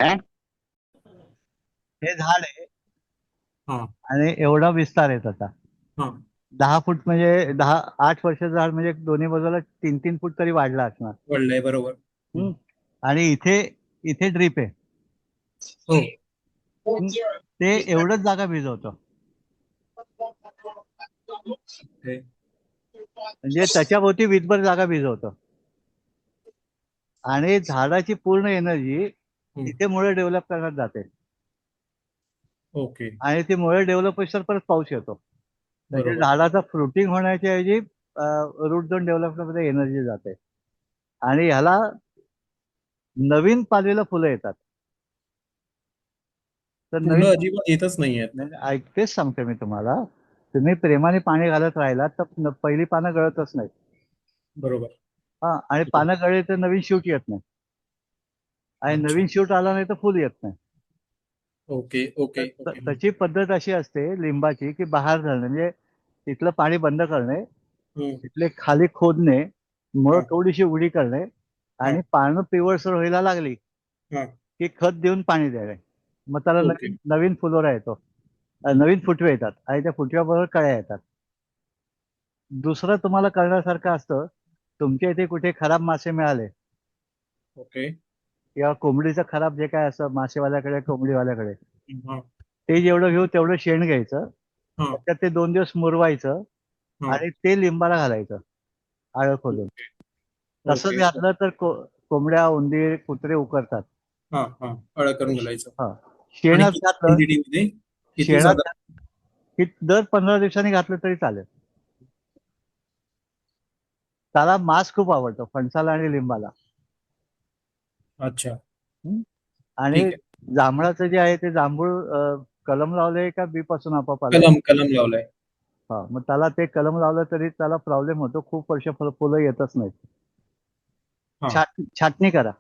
काय? हे झाड आहे हा. आणि एवढा विस्तार आहे त्याचा. हा. 10 फूट म्हणजे 8 वर्षाचं झाड म्हणजे दोन्ही बाजूला 3-3 फूट तरी वाढला असणार. वाढलंय बरोबर. हम्म. आणि इथे इथे ड्रीप आहे. हो. हम्म. ते एवढंच जागा भिजवतं. हे. म्हणजे त्याच्याभोवती वीजभर जागा भिजवतं. आणि झाडाची पूर्ण एनर्जी हम्म. तिथे मुळे डेव्हलप करण्यात जाते. ओके. आणि ती मुळे डेव्हलप होईस्तोवर परत पाऊस येतो. म्हणजे बरोबर. झाडाचा फ्रुटिंग होण्याच्या ऐवजी रूट झोन डेव्हलपमेंटमध्ये एनर्जी जाते. आणि ह्याला नवीन पालवीला फुलं येतात. तर नवीन फुलं अजिबात येतच नाहीयेत. ऐकतेच सांगते मी तुम्हाला. तुम्ही प्रेमाने पाणी घालत राहिलात तर पहिली पानं गळतच नाहीत. बरोबर. हा, आणि पानं गळली तर नवीन शूट येत नाही. आणि अच्छा. नवीन शूट आला नाही तर फुल येत नाही. ओके तर ओके ओके. त्याची पद्धत अशी असते लिंबाची की बहार धरणे म्हणजे तिथलं पाणी बंद करणे, हम्म. तिथले खाली खोदणे, मुळं हा. थोडीशी उडी करणे, हा. आणि पानं पिवळसर व्हायला लागली हा. की खत देऊन पाणी द्यावे. मग त्याला ओके. नवीन नवीन फुलोरा येतो. नवीन फुटवे येतात आणि त्या फुटव्याबरोबर कळ्या येतात. दुसरं तुम्हाला करण्यासारखं असतं. तुमच्या इथे कुठे खराब मासे मिळाले ओके. किंवा कोंबडीचं खराब जे काय असतं मासेवाल्याकडे कोंबडीवाल्याकडे, हा. ते जेवढं घेऊ तेवढं शेण घ्यायचं. हा. त्याच्यात ते 2 दिवस मुरवायचं हा. आणि ते लिंबाला घालायचं आळं खोदून. ओके तसंच ओके. घातलं तर कोंबड्या, उंदीर, कुत्रे उकरतात. हा. हा. हळद करून घालायचं. हा. आणि शेणात किती घातलं क्वांटिटी मध्ये? किती शेणात साधारण? की दर 15 दिवसांनी घातलं तरी चालेल. त्याला मांस खूप आवडतं फणसाला आणि लिंबाला. अच्छा. हं? आणि ठीक आहे. जांभळाचं जे आहे ते जांभूळ कलम लावले का बी पासून आपोआप आलंय? कलम कलम लावलाय. हा, मग त्याला ते कलम लावलं तरी त्याला प्रॉब्लेम होतो. खूप वर्ष फुलं येतच नाहीत. हा. छाटणी करा.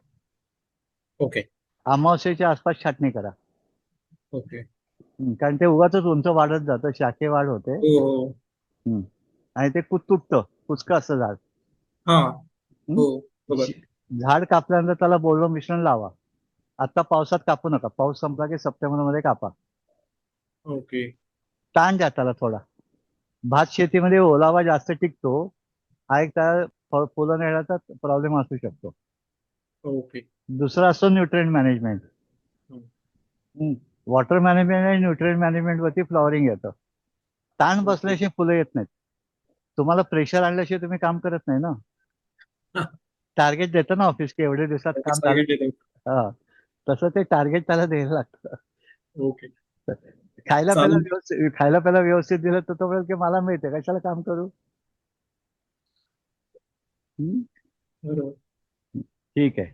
ओके अमावस्येच्या आसपास छाटणी करा. ओके. कारण ते उगाचच उंच वाढत जातं, शाखे वाढ होते. हो हो. हं. आणि ते तुटतं, कुचकं असतं झाड. हा. हं? हो. बरोबर. श- झाड कापल्यानंतर त्याला बोलवं मिश्रण लावा. आता पावसात कापू नका. पाऊस संपला की सप्टेंबर मध्ये कापा. ओके ताण द्या त्याला थोडा. भात शेतीमध्ये ओलावा जास्त टिकतो. हा एक त्या फुलं येण्याचा प्रॉब्लेम असू शकतो. ओके. दुसरा असतो न्यूट्रिएंट मॅनेजमेंट. हम्म. वॉटर मॅनेजमेंट आणि न्यूट्रिएंट मॅनेजमेंट वरती फ्लॉवरिंग येतं. ताण ओके. बसल्याशिवाय फुलं येत नाहीत. तुम्हाला प्रेशर आणल्याशिवाय तुम्ही काम करत नाही ना. टार्गेट देतं ना ऑफिस की एवढ्या दिवसात काम झालं. टार्गेट येतो. हा. तसं ते टार्गेट त्याला द्यायला लागतं. ओके. चालेल. खायला प्यायला व्यवस्थित दिलं तर तो म्हणेल की मला मिळते कशाला काम करू. हं? बरोबर. ठीक आहे.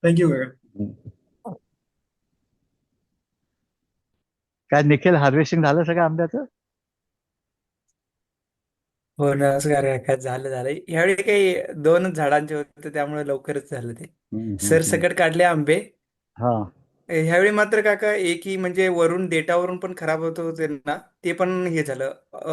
थँक्यू काका. हं. काय निखिल, हार्वेस्टिंग झालं सगळं आंब्याचं? हो नमस्कार काका, झालं झालं. यावेळी काही दोनच झाडांचे होते त्यामुळे लवकरच झालं ते. हं, हं, हं. सरसकट काढले आंबे. हा. ह्यावेळी मात्र काका एकही म्हणजे वरून देठावरून पण खराब होत होते ना, ते पण हे झालं,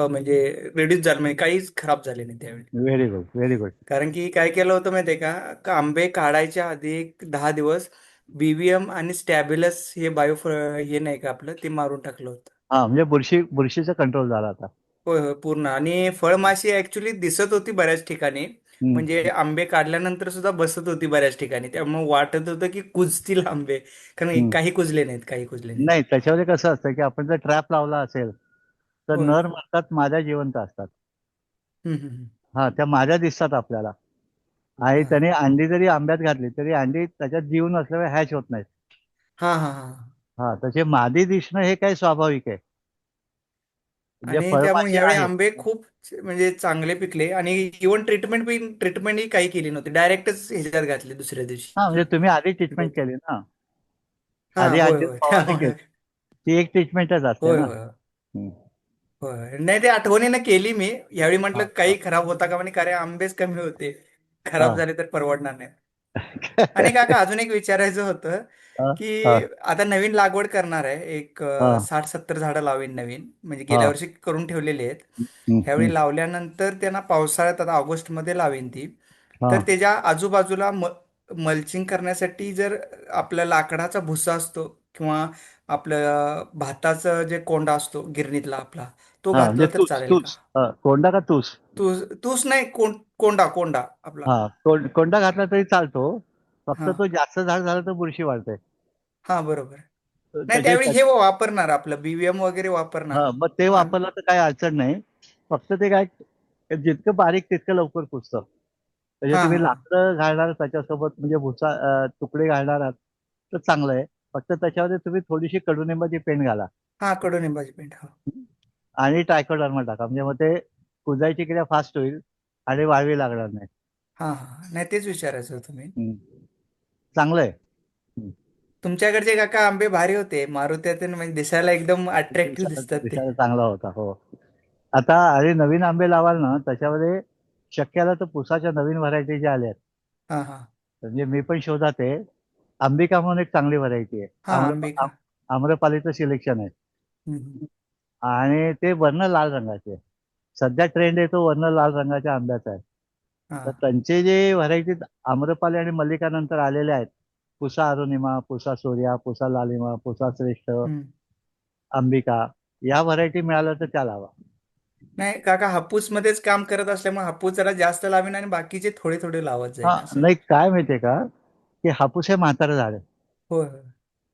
म्हणजे रेड्यूस झालं, म्हणजे काहीच खराब झाले नाही त्यावेळी. Very good, very good. कारण की काय केलं होतं माहितीये का, का आंबे काढायच्या आधी एक 10 दिवस बीबीएम आणि स्टॅबिलस हे हे नाही का आपलं, ते मारून टाकलं होतं. हा, म्हणजे बुरशीचा कंट्रोल झाला आता. होय होय पूर्ण. आणि फळमाशी ऍक्च्युली दिसत होती बऱ्याच ठिकाणी. हं, म्हणजे आंबे काढल्यानंतर सुद्धा बसत होती बऱ्याच ठिकाणी, त्यामुळे वाटत होतं की कुजतील आंबे. कारण हं. काही कुजले नाहीत, काही कुजले नाहीत. नाही, त्याच्यामध्ये कसं असतं की आपण जर ट्रॅप लावला असेल तर होय. नर म्हणतात माद्या जिवंत असतात. हम्म. हा, त्या माद्या दिसतात आपल्याला. आणि हा त्याने अंडी जरी आंब्यात घातली तरी अंडी त्याच्यात जीव नसल्यामुळे हॅच होत नाहीत. हा हा हा. हा, त्याचे मादी दिसणं हे काही स्वाभाविक आहे. जे आणि त्यामुळे फळमाशी ह्यावेळी आहे. आंबे खूप म्हणजे चांगले पिकले. आणि इव्हन ट्रीटमेंटही काही केली नव्हती, डायरेक्टच ह्याच्यात घातली दुसऱ्या हा, म्हणजे दिवशी. तुम्ही आधी ट्रीटमेंट केली ना. हा आधी होय आधी होय फवारणी केली. त्यामुळे. ती एक ट्रीटमेंटच असते होय ना. होय हं. होय. नाही ते आठवणीनं केली मी. यावेळी हा, म्हटलं हा, काही खराब होता का म्हणे, कारण आंबेच कमी होते, हा. खराब झाले तर परवडणार नाही. आणि काका अजून एक विचारायचं होतं हा, हा, की आता नवीन लागवड करणार आहे, एक हा, 60-70 झाडं लावीन नवीन, म्हणजे हा. गेल्या वर्षी करून ठेवलेली आहेत. हं, हं. ह्यावेळी लावल्यानंतर त्यांना पावसाळ्यात आता ऑगस्टमध्ये लावीन ती. हा. तर त्याच्या आजूबाजूला मल्चिंग करण्यासाठी जर आपला लाकडाचा भुसा असतो किंवा आपलं भाताचं जे कोंडा असतो गिरणीतला आपला, तो हा म्हणजे घातला तर तूस चालेल का? तूस कोंडा का तूस? तूस तूस नाही, कोंडा कोंडा आपला. हा कोंडा घातला तरी चालतो. फक्त हा तो जास्त झाड झालं तर बुरशी वाढते. हा बरोबर. नाही, त्याचे त्यावेळी हे वापरणार आपलं बीवीएम वगैरे वापरणार. हा मग ते आणि वापरलं तर काही अडचण नाही. फक्त ते काय, जितकं बारीक तितकं लवकर पुजतं. म्हणजे हा तुम्ही हा लाकडं घालणार त्याच्यासोबत, म्हणजे भुसा तुकडे घालणार आहात तर चांगलं आहे. फक्त त्याच्यामध्ये तुम्ही थोडीशी कडुनिंबाची पेंड घाला हा कडुनिंबाची पेंट, हा. आणि ट्रायकोडर्मा टाका, म्हणजे मग ते कुजायची क्रिया फास्ट होईल आणि वाळवी लागणार नाही. हा हा, नाही तेच विचारायचं होतं मी. हम्म. चांगलं आहे. हम्म. तुमच्याकडचे काका आंबे भारी होते, मारुत्यातून म्हणजे दिसायला एकदम अट्रॅक्टिव्ह दिसायला दिसतात ते. दिसायला चांगला होता हो. आता आणि नवीन आंबे लावाल ना त्याच्यामध्ये, शक्यला तर पुसाच्या नवीन व्हरायटी ज्या आल्या आहेत, हा हा म्हणजे मी पण शोधात आहे. अंबिका म्हणून एक चांगली व्हरायटी आहे. हा, अंबिका. आम्रपालीचं सिलेक्शन आहे. हम्म. आणि ते वर्ण लाल रंगाचे आहे. सध्या ट्रेंड आहे तो वर्ण लाल रंगाच्या आंब्याचा आहे. हा. तर त्यांचे जे व्हरायटी आम्रपाली आणि मल्लिका नंतर आलेले आहेत, पुसा अरुणिमा, पुसा सूर्या, पुसा लालिमा, पुसा श्रेष्ठ, हम्म. अंबिका, या व्हरायटी मिळाल्या तर त्या लावा. नाही काका, हापूस मध्येच काम करत असल्यामुळे हापूस जरा जास्त लावीन आणि बाकीचे थोडे थोडे लावत हा जाईन असं. नाही, काय माहितीये का, की हापूस हे म्हातारं झाड आहे होय होय.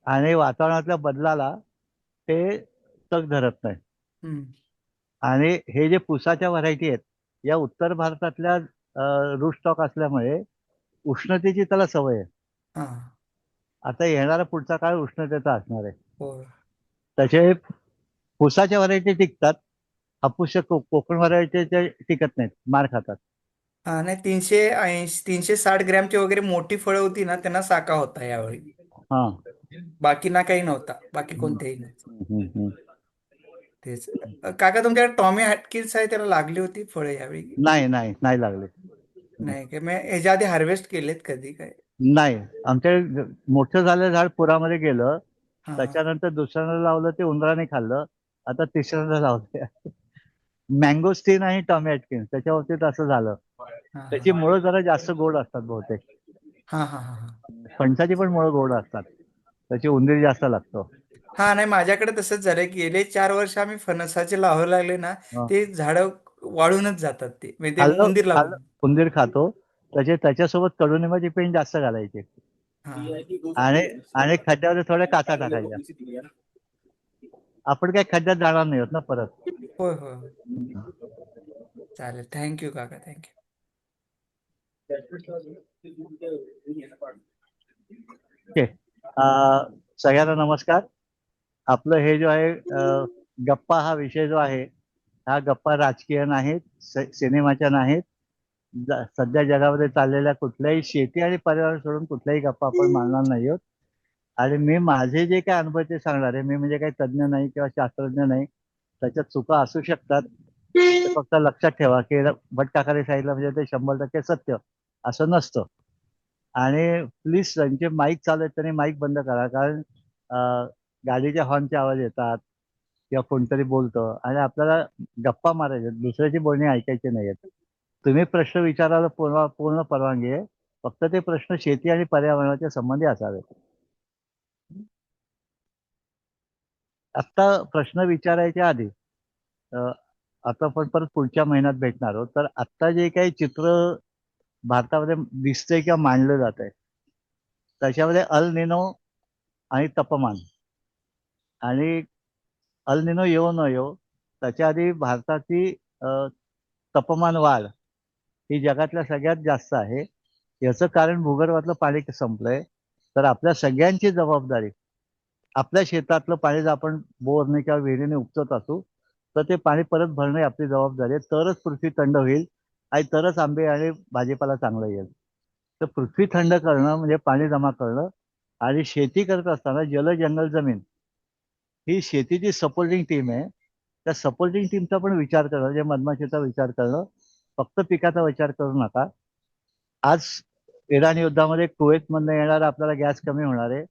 आणि वातावरणातल्या बदलाला ते तग धरत नाही. हम्म. आणि हे जे पुसाच्या व्हरायटी आहेत, या उत्तर भारतातल्या रूट स्टॉक असल्यामुळे उष्णतेची त्याला सवय आहे. हा. आता येणारा पुढचा काळ उष्णतेचा असणार आहे. होय. त्याचे पुसाच्या व्हरायटी टिकतात. हापूसच्या कोकण व्हरायटीचे टिकत नाहीत, मार खातात. हा नाही, 380 360 ग्रॅमची वगैरे मोठी फळं होती ना, त्यांना साका होता यावेळी. हा. बाकी ना काही नव्हता, बाकी हम्म, कोणत्याही नव्हतं. हम्म. तेच. काका, तुमच्याकडे टॉमी हॅटकिन्स आहे, त्याला लागली होती फळं यावेळी? नाही नाही नाही लागले. नाही काय, मी ह्याच्या आधी हार्वेस्ट केलेत कधी काय? नाही, आमच्या मोठं झालं झाड पुरामध्ये गेलं. हा हा त्याच्यानंतर दुसऱ्यांदा लावलं ते उंदराने खाल्लं. आता तिसऱ्यांदा लावलंय. मँगोस्टीन आणि टॉमी अॅटकिन्स त्याच्या बाबतीत असं झालं. हा त्याची मुळं जरा जास्त गोड असतात बहुतेक. हा हा हा हा. फणसाची पण मुळं गोड असतात, त्याची उंदीर जास्त लागतो. हा नाही, माझ्याकडे तसंच झालंय. गेले 4 वर्ष आम्ही फणसाचे लावायला लागले ना, हं. ते झाडं वाळूनच जातात, ते म्हणजे ते खाल्लं उंदीर खाल्लं लागून. उंदीर खातो. त्याच्यासोबत कडुनिंबाची पेंड जास्त घालायची. हा आणि आणि खड्ड्यामध्ये थोड्या काचा टाकायच्या. आपण काय खड्ड्यात जाणार नाही होत ना परत. होय होय होय. चालेल, थँक्यू काका, थँक्यू. ओके. सगळ्यांना नमस्कार. आपलं हे जो आहे गप्पा हा विषय जो आहे, हा गप्पा राजकीय नाहीत, सिनेमाच्या नाहीत. सध्या जगामध्ये चाललेल्या कुठल्याही शेती आणि पर्यावरण सोडून कुठल्याही गप्पा आपण मानणार नाही आहोत. आणि मी माझे जे काय अनुभव ते सांगणार आहे. मी म्हणजे काही तज्ज्ञ नाही किंवा शास्त्रज्ञ नाही. त्याच्यात चुका असू शकतात. ते फक्त लक्षात ठेवा की भट काकाने सांगितलं म्हणजे ते 100% सत्य असं नसतं. आणि प्लीज त्यांचे माईक चालू आहेत त्यांनी माईक बंद करा, कारण गाडीच्या हॉर्नचे आवाज येतात किंवा कोणतरी बोलतं आणि आपल्याला गप्पा मारायचे, दुसऱ्याची बोलणी ऐकायची नाही आहेत. तुम्ही प्रश्न विचारायला पूर्ण पूर्ण परवानगी आहे. फक्त ते प्रश्न शेती आणि पर्यावरणाच्या संबंधी असावेत. आत्ता प्रश्न विचारायच्या आधी, अ, आता आपण परत पुढच्या महिन्यात भेटणार आहोत, तर आत्ता जे काही चित्र भारतामध्ये दिसतंय किंवा मांडलं जात आहे, त्याच्यामध्ये अल निनो आणि तापमान, आणि अल निनो येऊ न येऊ त्याच्या आधी भारताची अ, तापमान वाढ ही जगातल्या सगळ्यात जास्त आहे. याचं कारण भूगर्भातलं पाणी संपलंय. तर आपल्या सगळ्यांची जबाबदारी, आपल्या शेतातलं पाणी जर आपण बोरने किंवा विहिरीने उपसत असू, तर ते पाणी परत भरणे आपली जबाबदारी आहे. तरच पृथ्वी थंड होईल आणि तरच आंबे आणि भाजीपाला चांगला येईल. तर पृथ्वी थंड करणं म्हणजे पाणी जमा करणं. आणि शेती करत असताना जल, जंगल, जमीन ही शेतीची सपोर्टिंग टीम आहे. त्या सपोर्टिंग टीमचा पण विचार करणं, म्हणजे मधमाशीचा विचार करणं. फक्त पिकाचा विचार करू नका. आज इराण युद्धामध्ये कुवेतमधनं येणारा आपल्याला गॅस कमी होणार आहे.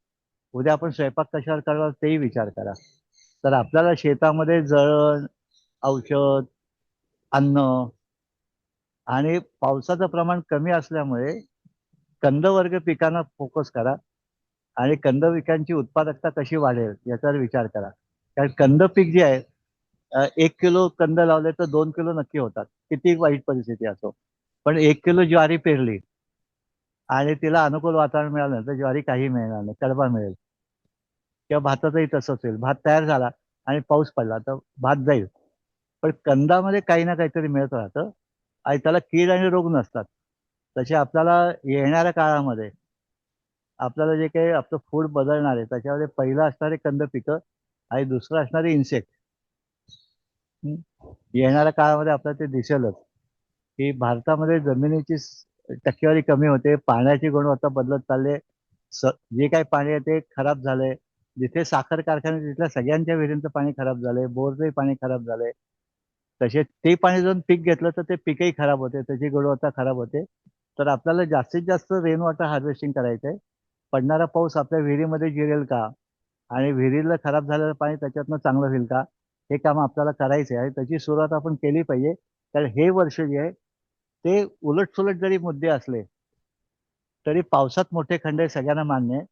उद्या आपण स्वयंपाक कशावर करणार तेही विचार करा. तर आपल्याला शेतामध्ये जळण, औषध, अन्न आणि पावसाचं प्रमाण कमी असल्यामुळे कंद वर्ग पिकांना फोकस करा आणि कंद पिकांची उत्पादकता कशी वाढेल याचा विचार करा. कारण कंद पीक जे आहे, 1 किलो कंद लावले तर 2 किलो नक्की होतात, किती वाईट परिस्थिती असो. पण 1 किलो ज्वारी पेरली आणि तिला अनुकूल वातावरण मिळालं तर ज्वारी काही मिळणार नाही, कडबा मिळेल. किंवा भाताचंही तसंच होईल. भात तयार झाला आणि पाऊस पडला तर भात जाईल. पण कंदामध्ये काही ना काहीतरी मिळत राहतं आणि त्याला कीड आणि रोग नसतात. तसे आपल्याला येणाऱ्या काळामध्ये आपल्याला जे काही आपलं फूड बदलणार आहे त्याच्यामध्ये पहिलं असणारे कंद पिकं आणि दुसरं असणारे इन्सेक्ट. येणाऱ्या काळामध्ये आपल्याला ते दिसेलच की भारतामध्ये जमिनीची टक्केवारी कमी होते, पाण्याची गुणवत्ता बदलत चालले. जे काही पाणी आहे ते खराब झालंय. जिथे साखर कारखाने तिथल्या सगळ्यांच्या विहिरींचं पाणी खराब झालंय, बोरचंही पाणी खराब झालंय. तसे ते पाणी जाऊन पीक घेतलं तर ते पीकही खराब होते, त्याची गुणवत्ता खराब होते. तर आपल्याला जास्तीत जास्त रेन वॉटर हार्वेस्टिंग करायचंय. पडणारा पाऊस आपल्या विहिरीमध्ये जिरेल का आणि विहिरीला खराब झालेलं पाणी त्याच्यातनं चांगलं होईल का, हे काम आपल्याला करायचं आहे आणि त्याची सुरुवात आपण केली पाहिजे. कारण हे वर्ष जे आहे ते उलटसुलट जरी मुद्दे असले तरी पावसात मोठे खंड हे सगळ्यांना मान्य आहे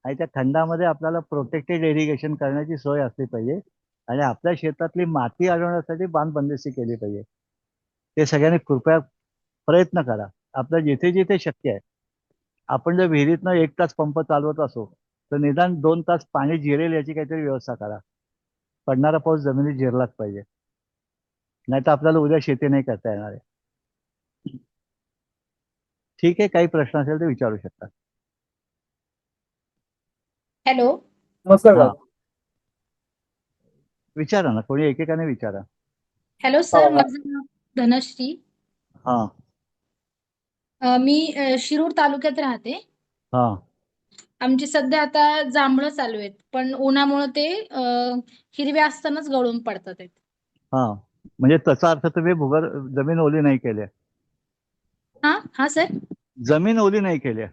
आणि त्या खंडामध्ये आपल्याला प्रोटेक्टेड इरिगेशन करण्याची सोय असली पाहिजे आणि आपल्या शेतातली माती अडवण्यासाठी बांध बंदिस्ती केली पाहिजे. ते सगळ्यांनी कृपया प्रयत्न करा. आपलं जिथे जिथे शक्य आहे, आपण जर विहिरीतनं 1 तास पंप चालवत असो तर निदान 2 तास पाणी जिरेल याची काहीतरी व्यवस्था करा. पडणारा पाऊस जमिनीत जिरलाच पाहिजे, नाही तर आपल्याला उद्या शेती नाही करता येणार आहे. ठीक आहे, काही प्रश्न असेल तर विचारू शकता. हॅलो. नमस्कार हा, दादा. विचारा ना, कोणी एकेकाने विचारा. हॅलो सर, माझं नाव धनश्री. हा. मी शिरूर तालुक्यात राहते. हा. आमची सध्या आता जांभळं चालू आहेत, पण उन्हामुळे ते हिरवे असतानाच गळून पडतात आहेत. हा, म्हणजे त्याचा अर्थ तुम्ही जमीन ओली नाही केली. हा हा सर. जमीन ओली नाही केली.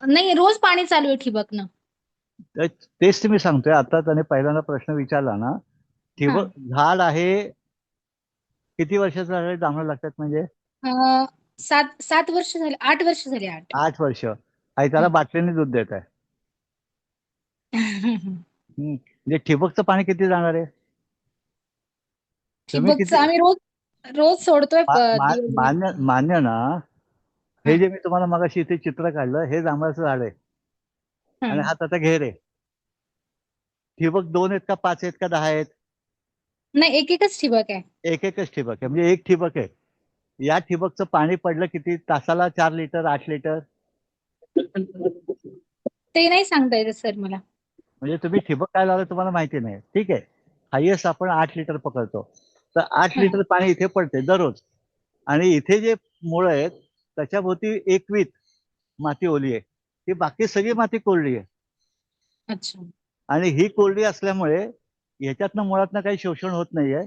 नाही, रोज पाणी चालू आहे ठिबकनं. तेच तुम्ही सांगतोय. आता त्याने पहिल्यांदा प्रश्न विचारला ना, हा. ठिबक झाड आहे किती वर्षाचं झाड जांभळं लागतात म्हणजे? 7 वर्ष झाली, 8 वर्ष झाली, 8. 8 वर्ष आणि त्याला बाटलीने दूध देत आहे. म्हणजे ठिबकचं पाणी किती जाणार आहे? तुम्ही ठिबकचं किती आम्ही रोज रोज सोडतोय दिवसभर. मान्य मान्य ना. हा. हे जे मी तुम्हाला मगाशी इथे चित्र काढलं हे जांभळाचं झाड आहे हा. आणि हा त्याचा घेर आहे. ठिबक 2 आहेत का 5 आहेत का 10 आहेत? नाही, एक एकच ठिबक आहे. एक एकच ठिबक आहे, म्हणजे एक ठिबक आहे. या ठिबकचं पाणी पडलं किती तासाला? 4 लिटर 8 लिटर? ते नाही सांगता येत सर मला. म्हणजे तुम्ही ठिबक काय लावलं तुम्हाला माहिती नाही. ठीक आहे, हायेस्ट आपण 8 लिटर पकडतो. तर 8 लिटर पाणी इथे पडते दररोज. आणि इथे जे मुळं आहेत त्याच्याभोवती 1 वीत माती ओली आहे, ही बाकी सगळी माती कोरडी आहे. अच्छा. आणि ही कोरडी असल्यामुळे ह्याच्यातनं मुळातनं काही शोषण होत नाहीये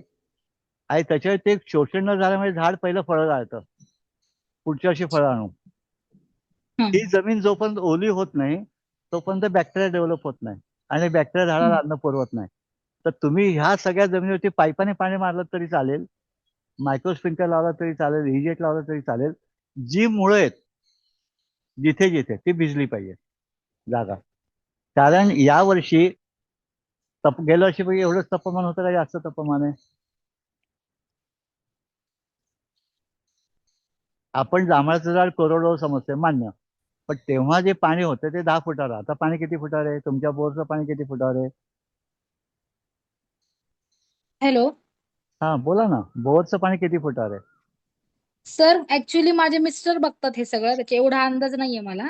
आणि त्याच्यावर ते शोषण न झाल्यामुळे झाड पहिलं फळं गाळतं, पुढच्या वर्षी फळं आणू. ही जमीन जोपर्यंत ओली होत नाही तोपर्यंत बॅक्टेरिया डेव्हलप होत नाही आणि बॅक्टेरिया झाडाला अन्न पुरवत नाही. तर तुम्ही ह्या सगळ्या जमिनीवरती पाईपाने पाणी मारलं तरी चालेल, मायक्रो स्प्रिंकलर लावला तरी चालेल, इजेट लावला तरी चालेल. जी मुळं आहेत जिथे जिथे ती भिजली पाहिजे जागा. कारण यावर्षी गेल्या वर्षी एवढंच तापमान होतं का जास्त तापमान आहे? आपण जांभळाचं झाड कोरडवाहू समजते मान्य, पण तेव्हा जे पाणी होतं ते 10 फुटावर. आता पाणी किती फुटावर आहे? तुमच्या बोरचं पाणी किती फुटावर आहे? हॅलो हा, बोला ना, बोरचं पाणी किती फुटावर आहे? सर, ऍक्च्युली माझे मिस्टर बघतात हे सगळं, त्याचा एवढा अंदाज नाहीये मला.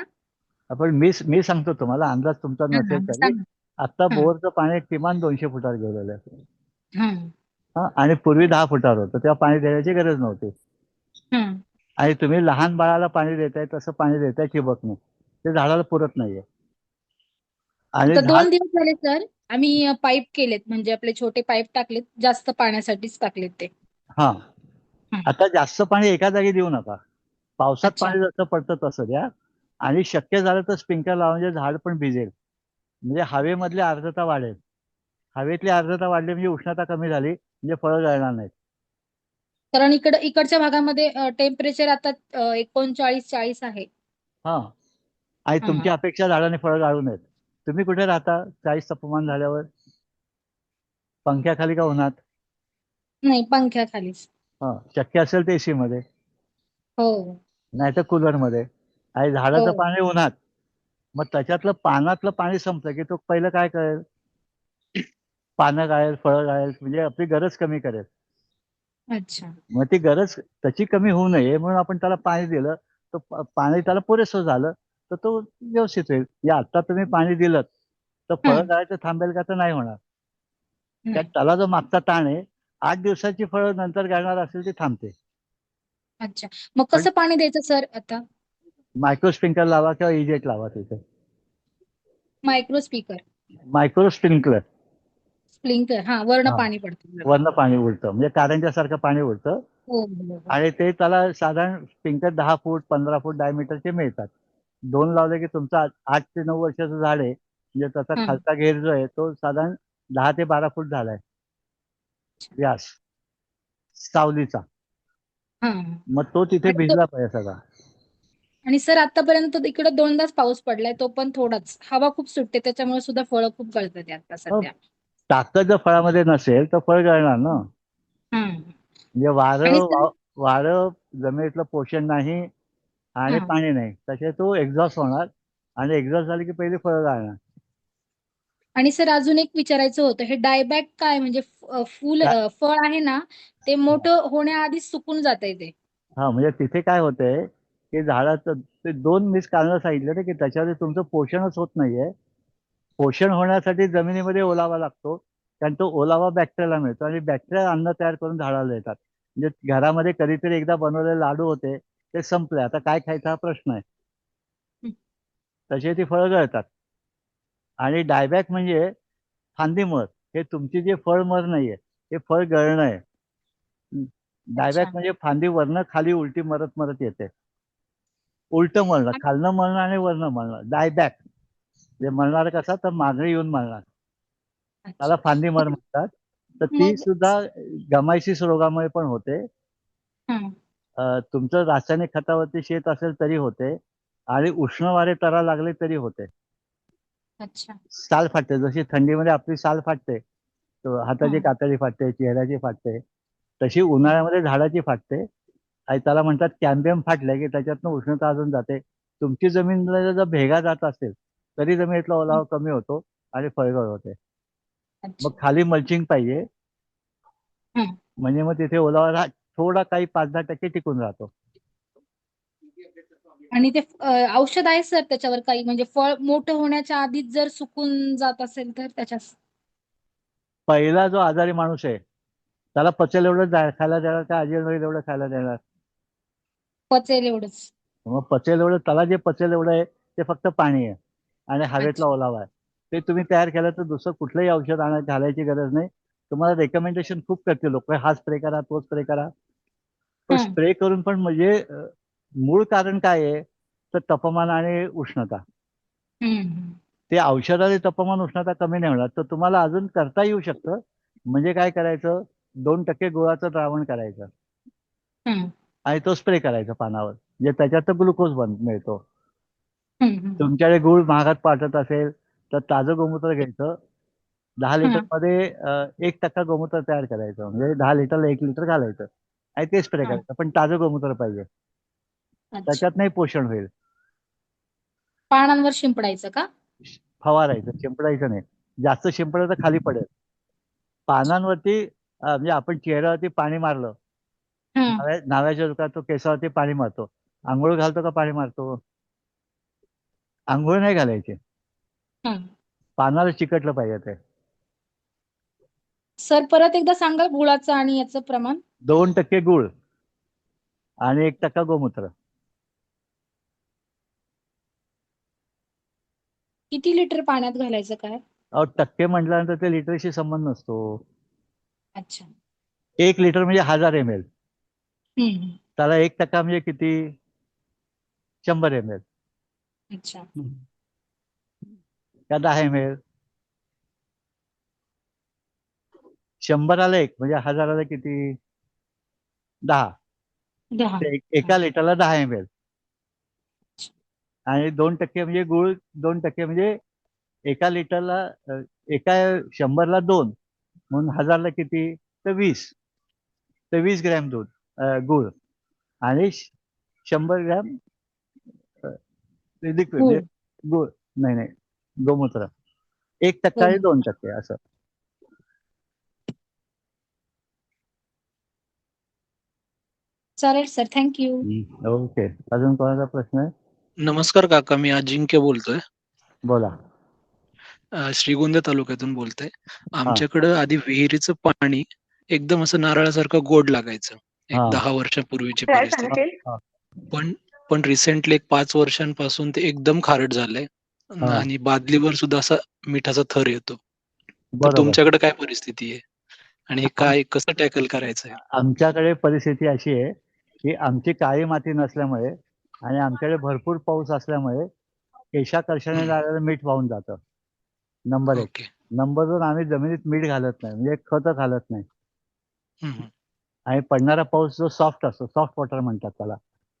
आपण मी सांगतो तुम्हाला, अंदाज तुमचा हा, नसेल हा, तरी. सांगा. आता हा. बोरचं पाणी किमान 200 फुटावर गेलेलं आहे. हा. हा, आणि पूर्वी 10 फुटावर होतं तेव्हा पाणी देण्याची गरज नव्हती. हा. आणि तुम्ही लहान बाळाला पाणी देताय तसं पाणी देताय ठिबकने, ते झाडाला पुरत नाहीये. आणि आता झाड 2 दिवस झाले सर, आम्ही पाईप केलेत, म्हणजे आपले छोटे पाईप टाकलेत, जास्त पाण्यासाठीच टाकलेत ते. हा, हा. आता जास्त पाणी एका जागी देऊ नका. पावसात अच्छा. पाणी जसं पडतं तसं द्या आणि शक्य झालं तर स्प्रिंकलर लावा, म्हणजे झाड पण भिजेल, म्हणजे हवेमधली आर्द्रता वाढेल. हवेतली आर्द्रता वाढली म्हणजे उष्णता कमी झाली म्हणजे फळं गळणार नाहीत. कारण इकडच्या भागामध्ये टेम्परेचर आता 39-40 आहे. हा. आणि हा तुमची अपेक्षा झाडाने फळं गाळू नयेत. तुम्ही कुठे राहता 40 तापमान झाल्यावर? पंख्याखाली का उन्हात? नाही, पंख्याखालीच. हा, शक्य असेल तर एसी मध्ये, हो नाही तर कूलर मध्ये. आणि झाडाचं हो. पाणी उन्हात. मग त्याच्यातलं पानातलं पाणी संपलं की तो पहिलं काय करेल? पानं गाळेल, फळं गाळेल, म्हणजे आपली गरज कमी करेल. अच्छा. मग ती गरज त्याची कमी होऊ नये म्हणून आपण त्याला पाणी दिलं, तर पाणी त्याला पुरेसं झालं तर तो व्यवस्थित होईल. म्हणजे आता तुम्ही पाणी दिलं तर हा. फळं गाळायचं थांबेल का? तर नाही होणार. कारण नाही. त्याला जो मागचा ताण आहे, 8 दिवसाची फळं नंतर गाळणार असेल ती थांबते. अच्छा. मग पण कसं पाणी द्यायचं सर आता? मायक्रो स्प्रिंकलर लावा किंवा इजेट लावा तिथे. Micro speaker, micro sprinkler. Sprinkler, हा, वरनं हा, पाणी पडतं. वरनं पाणी उडतं, म्हणजे कारंज्या सारखं पाणी उडतं. हो हो हो. आणि ते त्याला साधारण स्प्रिंकलर 10 फूट 15 फूट डायमीटरचे मिळतात. 2 लावले की तुमचं 8 ते 9 वर्षाचं झाड आहे, म्हणजे त्याचा हा. खालचा घेर जो आहे तो साधारण 10 ते 12 फूट झालाय व्यास सावलीचा. हा. मग तो तिथे आणि भिजला पाहिजे सगळा. आणि सर आतापर्यंत इकडे 2दाच पाऊस पडलाय, तो पण थोडाच. हवा खूप सुटते त्याच्यामुळे सुद्धा फळं खूप गळतात आता मग सध्या. ताकद जर फळामध्ये नसेल तर फळ गळणार ना. हा. म्हणजे आणि सर, वारं जमिनीतलं पोषण नाही आणि हा, पाणी नाही, तसे तो एक्झॉस्ट होणार. आणि एक्झॉस्ट झाली की पहिली फळं गाळणार. आणि सर अजून एक विचारायचं होतं, हे डायबॅक काय म्हणजे का- फळ आहे ना, ते मोठं होण्याआधीच सुकून जातंय ते. हा, म्हणजे तिथे काय होतंय की झाडाचं ते 2 मिस कारणं सांगितले ना, की त्याच्यामध्ये तुमचं पोषणच होत नाहीये. पोषण होण्यासाठी जमिनीमध्ये ओलावा लागतो, कारण तो ओलावा बॅक्टेरियाला मिळतो आणि बॅक्टेरिया अन्न तयार करून झाडाला देतात. म्हणजे घरामध्ये कधीतरी एकदा बनवलेले लाडू होते, ते संपले, आता काय खायचा हा प्रश्न आहे. हं. तसे ती फळं गळतात. आणि डायबॅक म्हणजे फांदी मर. हे तुमची जे फळ मर नाहीये, हे फळ गळणं आहे. डायबॅक अच्छा. म्हणजे फांदी वरनं खाली उलटी मरत मरत येते. उलटं मळणं, खालनं मळणं आणि वरनं मळणं, डायबॅक. म्हणजे मळणार कसा? तर मागे येऊन मळणार, त्याला अच्छा. फांदी मर मग म्हणतात. तर ती मग सुद्धा गमायसिस रोगामुळे पण होते. हा. तुमचं रासायनिक खतावरती शेत असेल तरी होते, आणि उष्ण वारे तरा लागले तरी होते. अच्छा. साल फाटते, जशी थंडीमध्ये आपली साल फाटते, हा. हाताची कातडी फाटते, चेहऱ्याची फाटते, तशी हा. उन्हाळ्यामध्ये झाडाची फाटते. आणि त्याला म्हणतात कॅम्बियम फाटले, की त्याच्यातनं उष्णता अजून जाते. तुमची जमीन जर भेगा जात असेल तरी जमिनीतला ओलावा कमी होतो आणि फळगळ होते. मग अच्छा. खाली मल्चिंग पाहिजे, हा. म्हणजे मग तिथे ओलावा थोडा काही 5-10% टिकून राहतो. आणि ते औषध आहे सर त्याच्यावर काही, म्हणजे फळ मोठं होण्याच्या आधीच जर सुकून जात असेल तर त्याच्या? पहिला जो आजारी माणूस आहे त्याला पचेल एवढं खायला देणार का आजी होईल एवढं खायला देणार? पचेल एवढंच. मग पचेल एवढं, त्याला जे पचेल एवढं आहे ते फक्त पाणी आहे आणि हवेतला अच्छा. ओलावा आहे. ते तुम्ही तयार केलं तर दुसरं कुठलंही औषध घालायची गरज नाही. तुम्हाला रेकमेंडेशन खूप करते लोक, हा स्प्रे करा, तो स्प्रे करा. पण हा. स्प्रे करून पण म्हणजे मूळ कारण काय आहे? तर तापमान आणि उष्णता. हम्म. ते औषधाने तापमान उष्णता कमी नाही होणार, तर तुम्हाला अजून करता येऊ शकतं. म्हणजे काय करायचं? 2% गुळाचं द्रावण करायचं हम्म. आणि तो स्प्रे करायचा पानावर, म्हणजे त्याच्यात ग्लुकोज मिळतो. हम्म. तुमच्याकडे गुळ महागात पाठत असेल तर ताजं गोमूत्र घ्यायचं. 10 लिटर हा. मध्ये 1% गोमूत्र तयार करायचं, म्हणजे 10 लिटरला 1 लिटर घालायचं आणि ते स्प्रे हा. करायचं. पण ताजं गोमूत्र पाहिजे, अच्छा. त्याच्यात नाही पोषण होईल. पानांवर शिंपडायचं का? फवारायचं, शिंपडायचं नाही. जास्त शिंपडलं तर खाली पडेल. पानांवरती म्हणजे आपण चेहऱ्यावरती पाणी मारलं, हा. नाव्याच्या रुपयात तो केसावरती पाणी मारतो. आंघोळ घालतो का पाणी मारतो? आंघोळ नाही घालायची, हा. पानाला चिकटलं पाहिजे ते. सर परत एकदा सांगा गुळाचं आणि याचं प्रमाण. 2% गुळ आणि 1% गोमूत्र. किती लिटर पाण्यात घालायचं काय? अहो, टक्के म्हटल्यानंतर ते लिटरशी संबंध नसतो. अच्छा. 1 लिटर म्हणजे 1000 ml. हम्म. त्याला 1% म्हणजे किती? 100 ml. अच्छा. का 10 ml? 100 1 म्हणजे 1000 किती? 10. 10. एका लिटरला 10 ml. आणि 2% म्हणजे गुळ, 2% म्हणजे एका लिटरला एका 100ला 2 म्हणून 1000ला किती? तर 20 ग्रॅम दूध, गुळ, आणि 100 ग्रॅम लिक्विड म्हणजे गुळ गुळ, नाही नाही, गोमूत्र 1% आणि गोमूत्र 2% असं. चालेल सर, थँक्यू. ओके, अजून कोणाचा प्रश्न आहे? नमस्कार काका, मी अजिंक्य बोलतोय. बोला. श्रीगोंदा तालुक्यातून बोलतोय. हा आमच्याकडं आधी विहिरीचं पाणी एकदम असं नारळासारखं गोड लागायचं. एक हा 10 वर्षापूर्वीची काय परिस्थिती. सांगशील? हा पण पण रिसेंटली एक 5 वर्षांपासून ते एकदम खारट झालंय हा, आणि बादलीवर सुद्धा असा मिठाचा थर येतो. तर बरोबर. तुमच्याकडे काय परिस्थिती आहे? आणि हे आम- काय कसं टॅकल करायचं आहे? आमच्याकडे परिस्थिती अशी आहे की आमची काळी माती नसल्यामुळे आणि आमच्याकडे भरपूर पाऊस असल्यामुळे केशाकर्षणाने हम्म, आलेलं मीठ वाहून जातं. नंबर 1. ओके. नंबर 2, आम्ही जमिनीत मीठ घालत नाही, म्हणजे खत घालत नाही. हम्म, आणि पडणारा पाऊस जो सॉफ्ट असतो, सॉफ्ट वॉटर म्हणतात त्याला,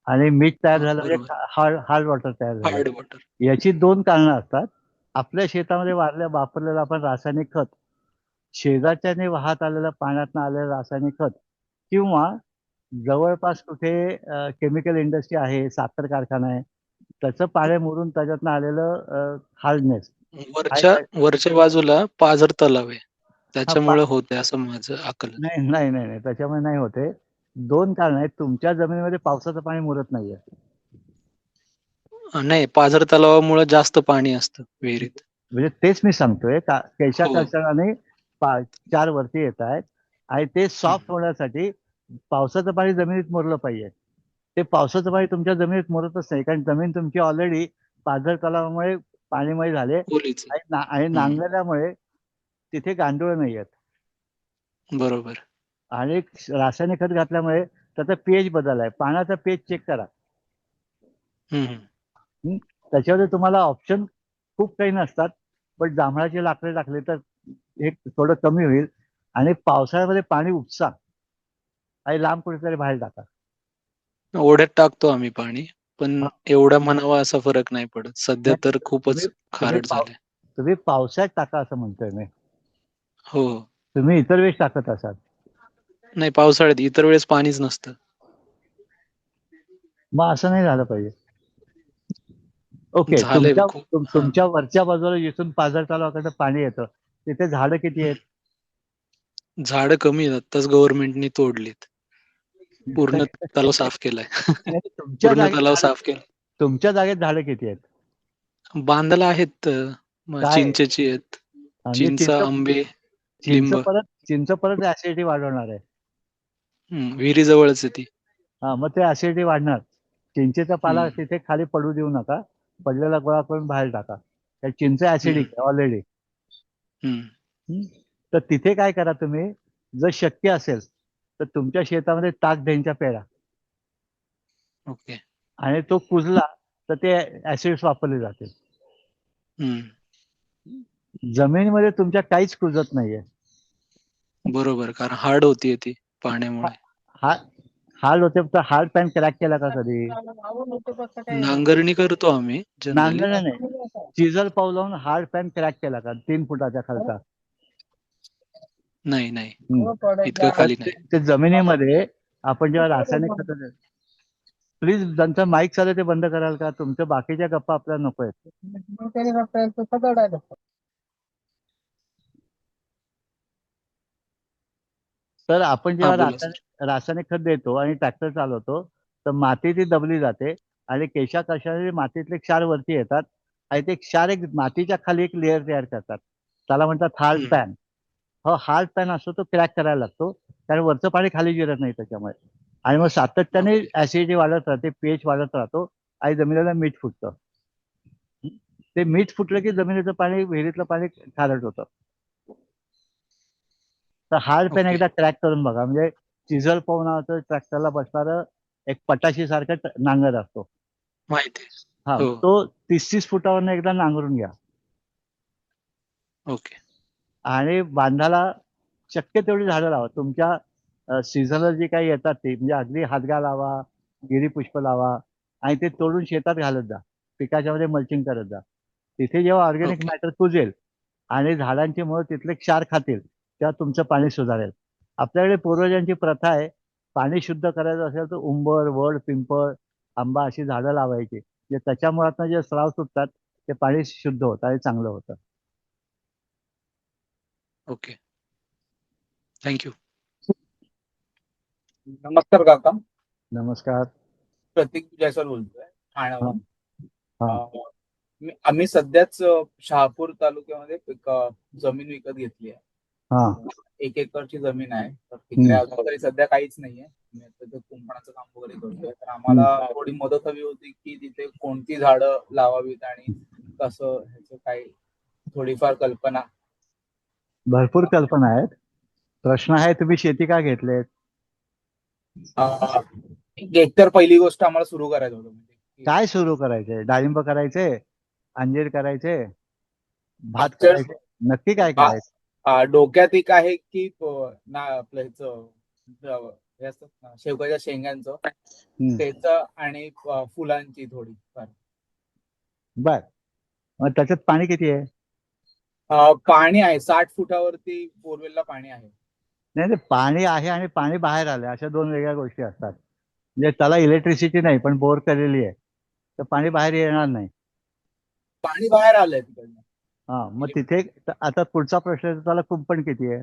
आणि मीठ तयार हा, झालं म्हणजे बरोबर. हार्ड वॉटर तयार झालं. Hard water. याची 2 कारणं असतात. आपल्या शेतामध्ये वापरलेलं आपण रासायनिक खत, शेजारच्याने वाहत आलेल्या पाण्यातनं आलेलं रासायनिक खत, किंवा जवळपास कुठे केमिकल इंडस्ट्री आहे, साखर कारखाना आहे, त्याचं पाणी मोडून त्याच्यातनं आलेलं हार्डनेस. वरच्या बाजूला पाझर तलाव आहे. हा त्याच्यामुळे होतंय असं माझं आकलन. नाही नाही नाही नाही, त्याच्यामुळे नाही होते. 2 कारणं आहेत. तुमच्या जमिनीमध्ये पावसाचं पाणी मुरत नाहीये. नाही, पाझर तलावामुळे जास्त पाणी असतं विहिरीत. म्हणजे तेच मी सांगतोय, हो. केशाकर्षणाने 4 वरती येत आहेत, आणि ते सॉफ्ट हम्म. होण्यासाठी पावसाचं पाणी जमिनीत मुरलं पाहिजे. ते पावसाचं पाणी तुमच्या जमिनीत मुरतच नाही, कारण जमीन तुमची ऑलरेडी पाझर तलावामुळे पाणीमय झाले, खोलीच. आणि हम्म. नांगरल्यामुळे तिथे गांडूळ नाही आहेत, बरोबर. आणि रासायनिक खत घातल्यामुळे त्याचा पीएच बदललाय. पाण्याचा पीएच चेक करा. हम्म. हं? त्याच्यामध्ये तुम्हाला ऑप्शन खूप काही नसतात, पण जांभळाची लाकडे टाकली तर हे थोडं कमी होईल. आणि पावसाळ्यामध्ये पाणी उपसा आणि लांब कुठेतरी बाहेर टाका. ओढ्यात टाकतो आम्ही पाणी, पण हा, एवढा म्हणावा असा फरक नाही पडत. सध्या नाही, तर खूपच तुम्ही तुम्ही खारट झालंय. तुम्ही पावसाळ्यात टाका असं म्हणतोय मी. हो. तुम्ही इतर वेळेस टाकत असाल. नाही, पावसाळ्यात इतर वेळेस पाणीच नसतं. मग असं नाही झालं पाहिजे. ओके, झालंय खूप. हा. तुमच्या वरच्या बाजूला जिथून पाझर तलावाकडे पाणी येतं, तिथे झाडं किती आहेत? झाडं कमी आहेत. आत्ताच गव्हर्नमेंटनी तोडलीत. पूर्ण तलाव साफ केलाय. नाही, तुमच्या पूर्ण जागेत तलाव साफ केला. तुमच्या जागेत झाडं किती आहेत? बांधायला आहेत. काय? चिंचेची आहेत. म्हणजे चिंच, आंबे, लिंब. चिंच परत ऍसिडिटी वाढवणार आहे. विहिरीजवळच आहे ती. हा, मग ते ऍसिडिटी वाढणार. चिंचेचा पाला हम्म. तिथे खाली पडू देऊ नका, पडलेला गोळा करून बाहेर टाका. त्या चिंच हम्म. Acidic already. हम्म. तर तिथे काय करा तुम्ही, जर शक्य असेल तर तुमच्या शेतामध्ये ताक द्यायच्या पेरा, ओके. आणि तो कुजला तर ते ऍसिड्स वापरले जातील. जमिनीमध्ये तुमच्या काहीच कुजत नाहीये. बरोबर, कारण हार्ड होतीये ती पाण्यामुळे. हा हार्ड होते, तर हार्ड पॅन क्रॅक केला का कधी? नांगरणी करतो आम्ही जनरली. नांगरणे नाही, चिजल पाऊल लावून हार्ड पॅन क्रॅक केला का 3 फुटाच्या खालचा? नाही नाही, इतकं तर खाली नाही. ते जमिनीमध्ये आपण जेव्हा रासायनिक खत, प्लीज ज्यांचा माईक चालू ते बंद कराल का? तुमच्या बाकीच्या गप्पा आपल्याला नको आहेत. तर आपण हा, जेव्हा बोला सर. रासायनिक खत देतो आणि ट्रॅक्टर चालवतो, तर माती ती दबली जाते, आणि केशाकर्षणाने मातीतले क्षार वरती येतात, आणि ते क्षार एक मातीच्या खाली एक लेअर तयार करतात. त्याला म्हणतात हार्ड पॅन. हा हार्ड पॅन असतो, तो क्रॅक करायला लागतो, कारण वरचं पाणी खाली जिरत नाही त्याच्यामुळे. आणि मग सातत्याने ऍसिडिटी वाढत राहते, पीएच वाढत राहतो, आणि जमिनीला मीठ फुटतं. ते मीठ फुटलं की जमिनीचं पाणी, विहिरीतलं पाणी खारट होतं. तर हार्ड पॅन ओके. एकदा क्रॅक करून बघा. म्हणजे चिझल पाहून नावाचं ट्रॅक्टरला बसणारं एक पटाशी सारखं नांगर असतो. माहिती आहे. हा, हो. तो 30-30 फुटावरनं एकदा नांगरून घ्या, ओके. आणि बांधाला शक्य तेवढी झाडं लावा. तुमच्या सीझनल जी काही येतात ती, म्हणजे अगदी हादगा लावा, गिरीपुष्प लावा, आणि ते तोडून शेतात घालत जा. पिकाच्या मध्ये मल्चिंग करत जा. तिथे जेव्हा ऑर्गॅनिक ओके. मॅटर कुजेल आणि झाडांची मुळं तिथले क्षार खातील तेव्हा तुमचं पाणी सुधारेल. आपल्याकडे पूर्वजांची प्रथा आहे, पाणी शुद्ध करायचं असेल तर उंबर, वड, पिंपळ, आंबा अशी झाडं लावायची. जे त्याच्या मुळातनं जे स्राव सुटतात ते पाणी शुद्ध होतं आणि चांगलं होतं. ओके. थँक्यू. नमस्कार काका. नमस्कार. प्रतीक जयस्वाल बोलतोय हा ठाण्यावरून. हा आम्ही सध्याच शहापूर तालुक्यामध्ये एक जमीन विकत घेतली आहे. हा 1 एकरची जमीन आहे. तर तिकडे अजून तरी सध्या काहीच नाहीये. मी आता ते कुंपणाचं काम वगैरे करतोय. तर आम्हाला थोडी मदत हवी होती की तिथे कोणती झाडं लावावीत आणि कसं ह्याचं काही थोडीफार कल्पना. भरपूर कल्पना आहेत. प्रश्न आहे तुम्ही शेती का घेतलेत? एकतर पहिली गोष्ट आम्हाला सुरू करायचं होतं म्हणजे की काय सुरू करायचंय? डाळिंब करायचे, अंजीर करायचे, भात आमच्या करायचे, नक्की काय करायचं? डोक्यात एक आहे की आपलं ह्याचं हे असतात ना शेवगाच्या शेंगांचं त्याचं आणि फुलांची थोडी फार. बर, मग त्याच्यात पाणी किती आहे? पाणी आहे 60 फुटावरती बोरवेलला पाणी आहे. नाही नाही, पाणी आहे आणि पाणी बाहेर आलंय अशा दोन वेगळ्या गोष्टी असतात. म्हणजे त्याला इलेक्ट्रिसिटी नाही पण बोर केलेली आहे तर पाणी बाहेर येणार नाही. पाणी बाहेर आलंय तिकडनं. हा, मग तिथे आता पुढचा प्रश्न आहे, त्याला कुंपण किती आहे?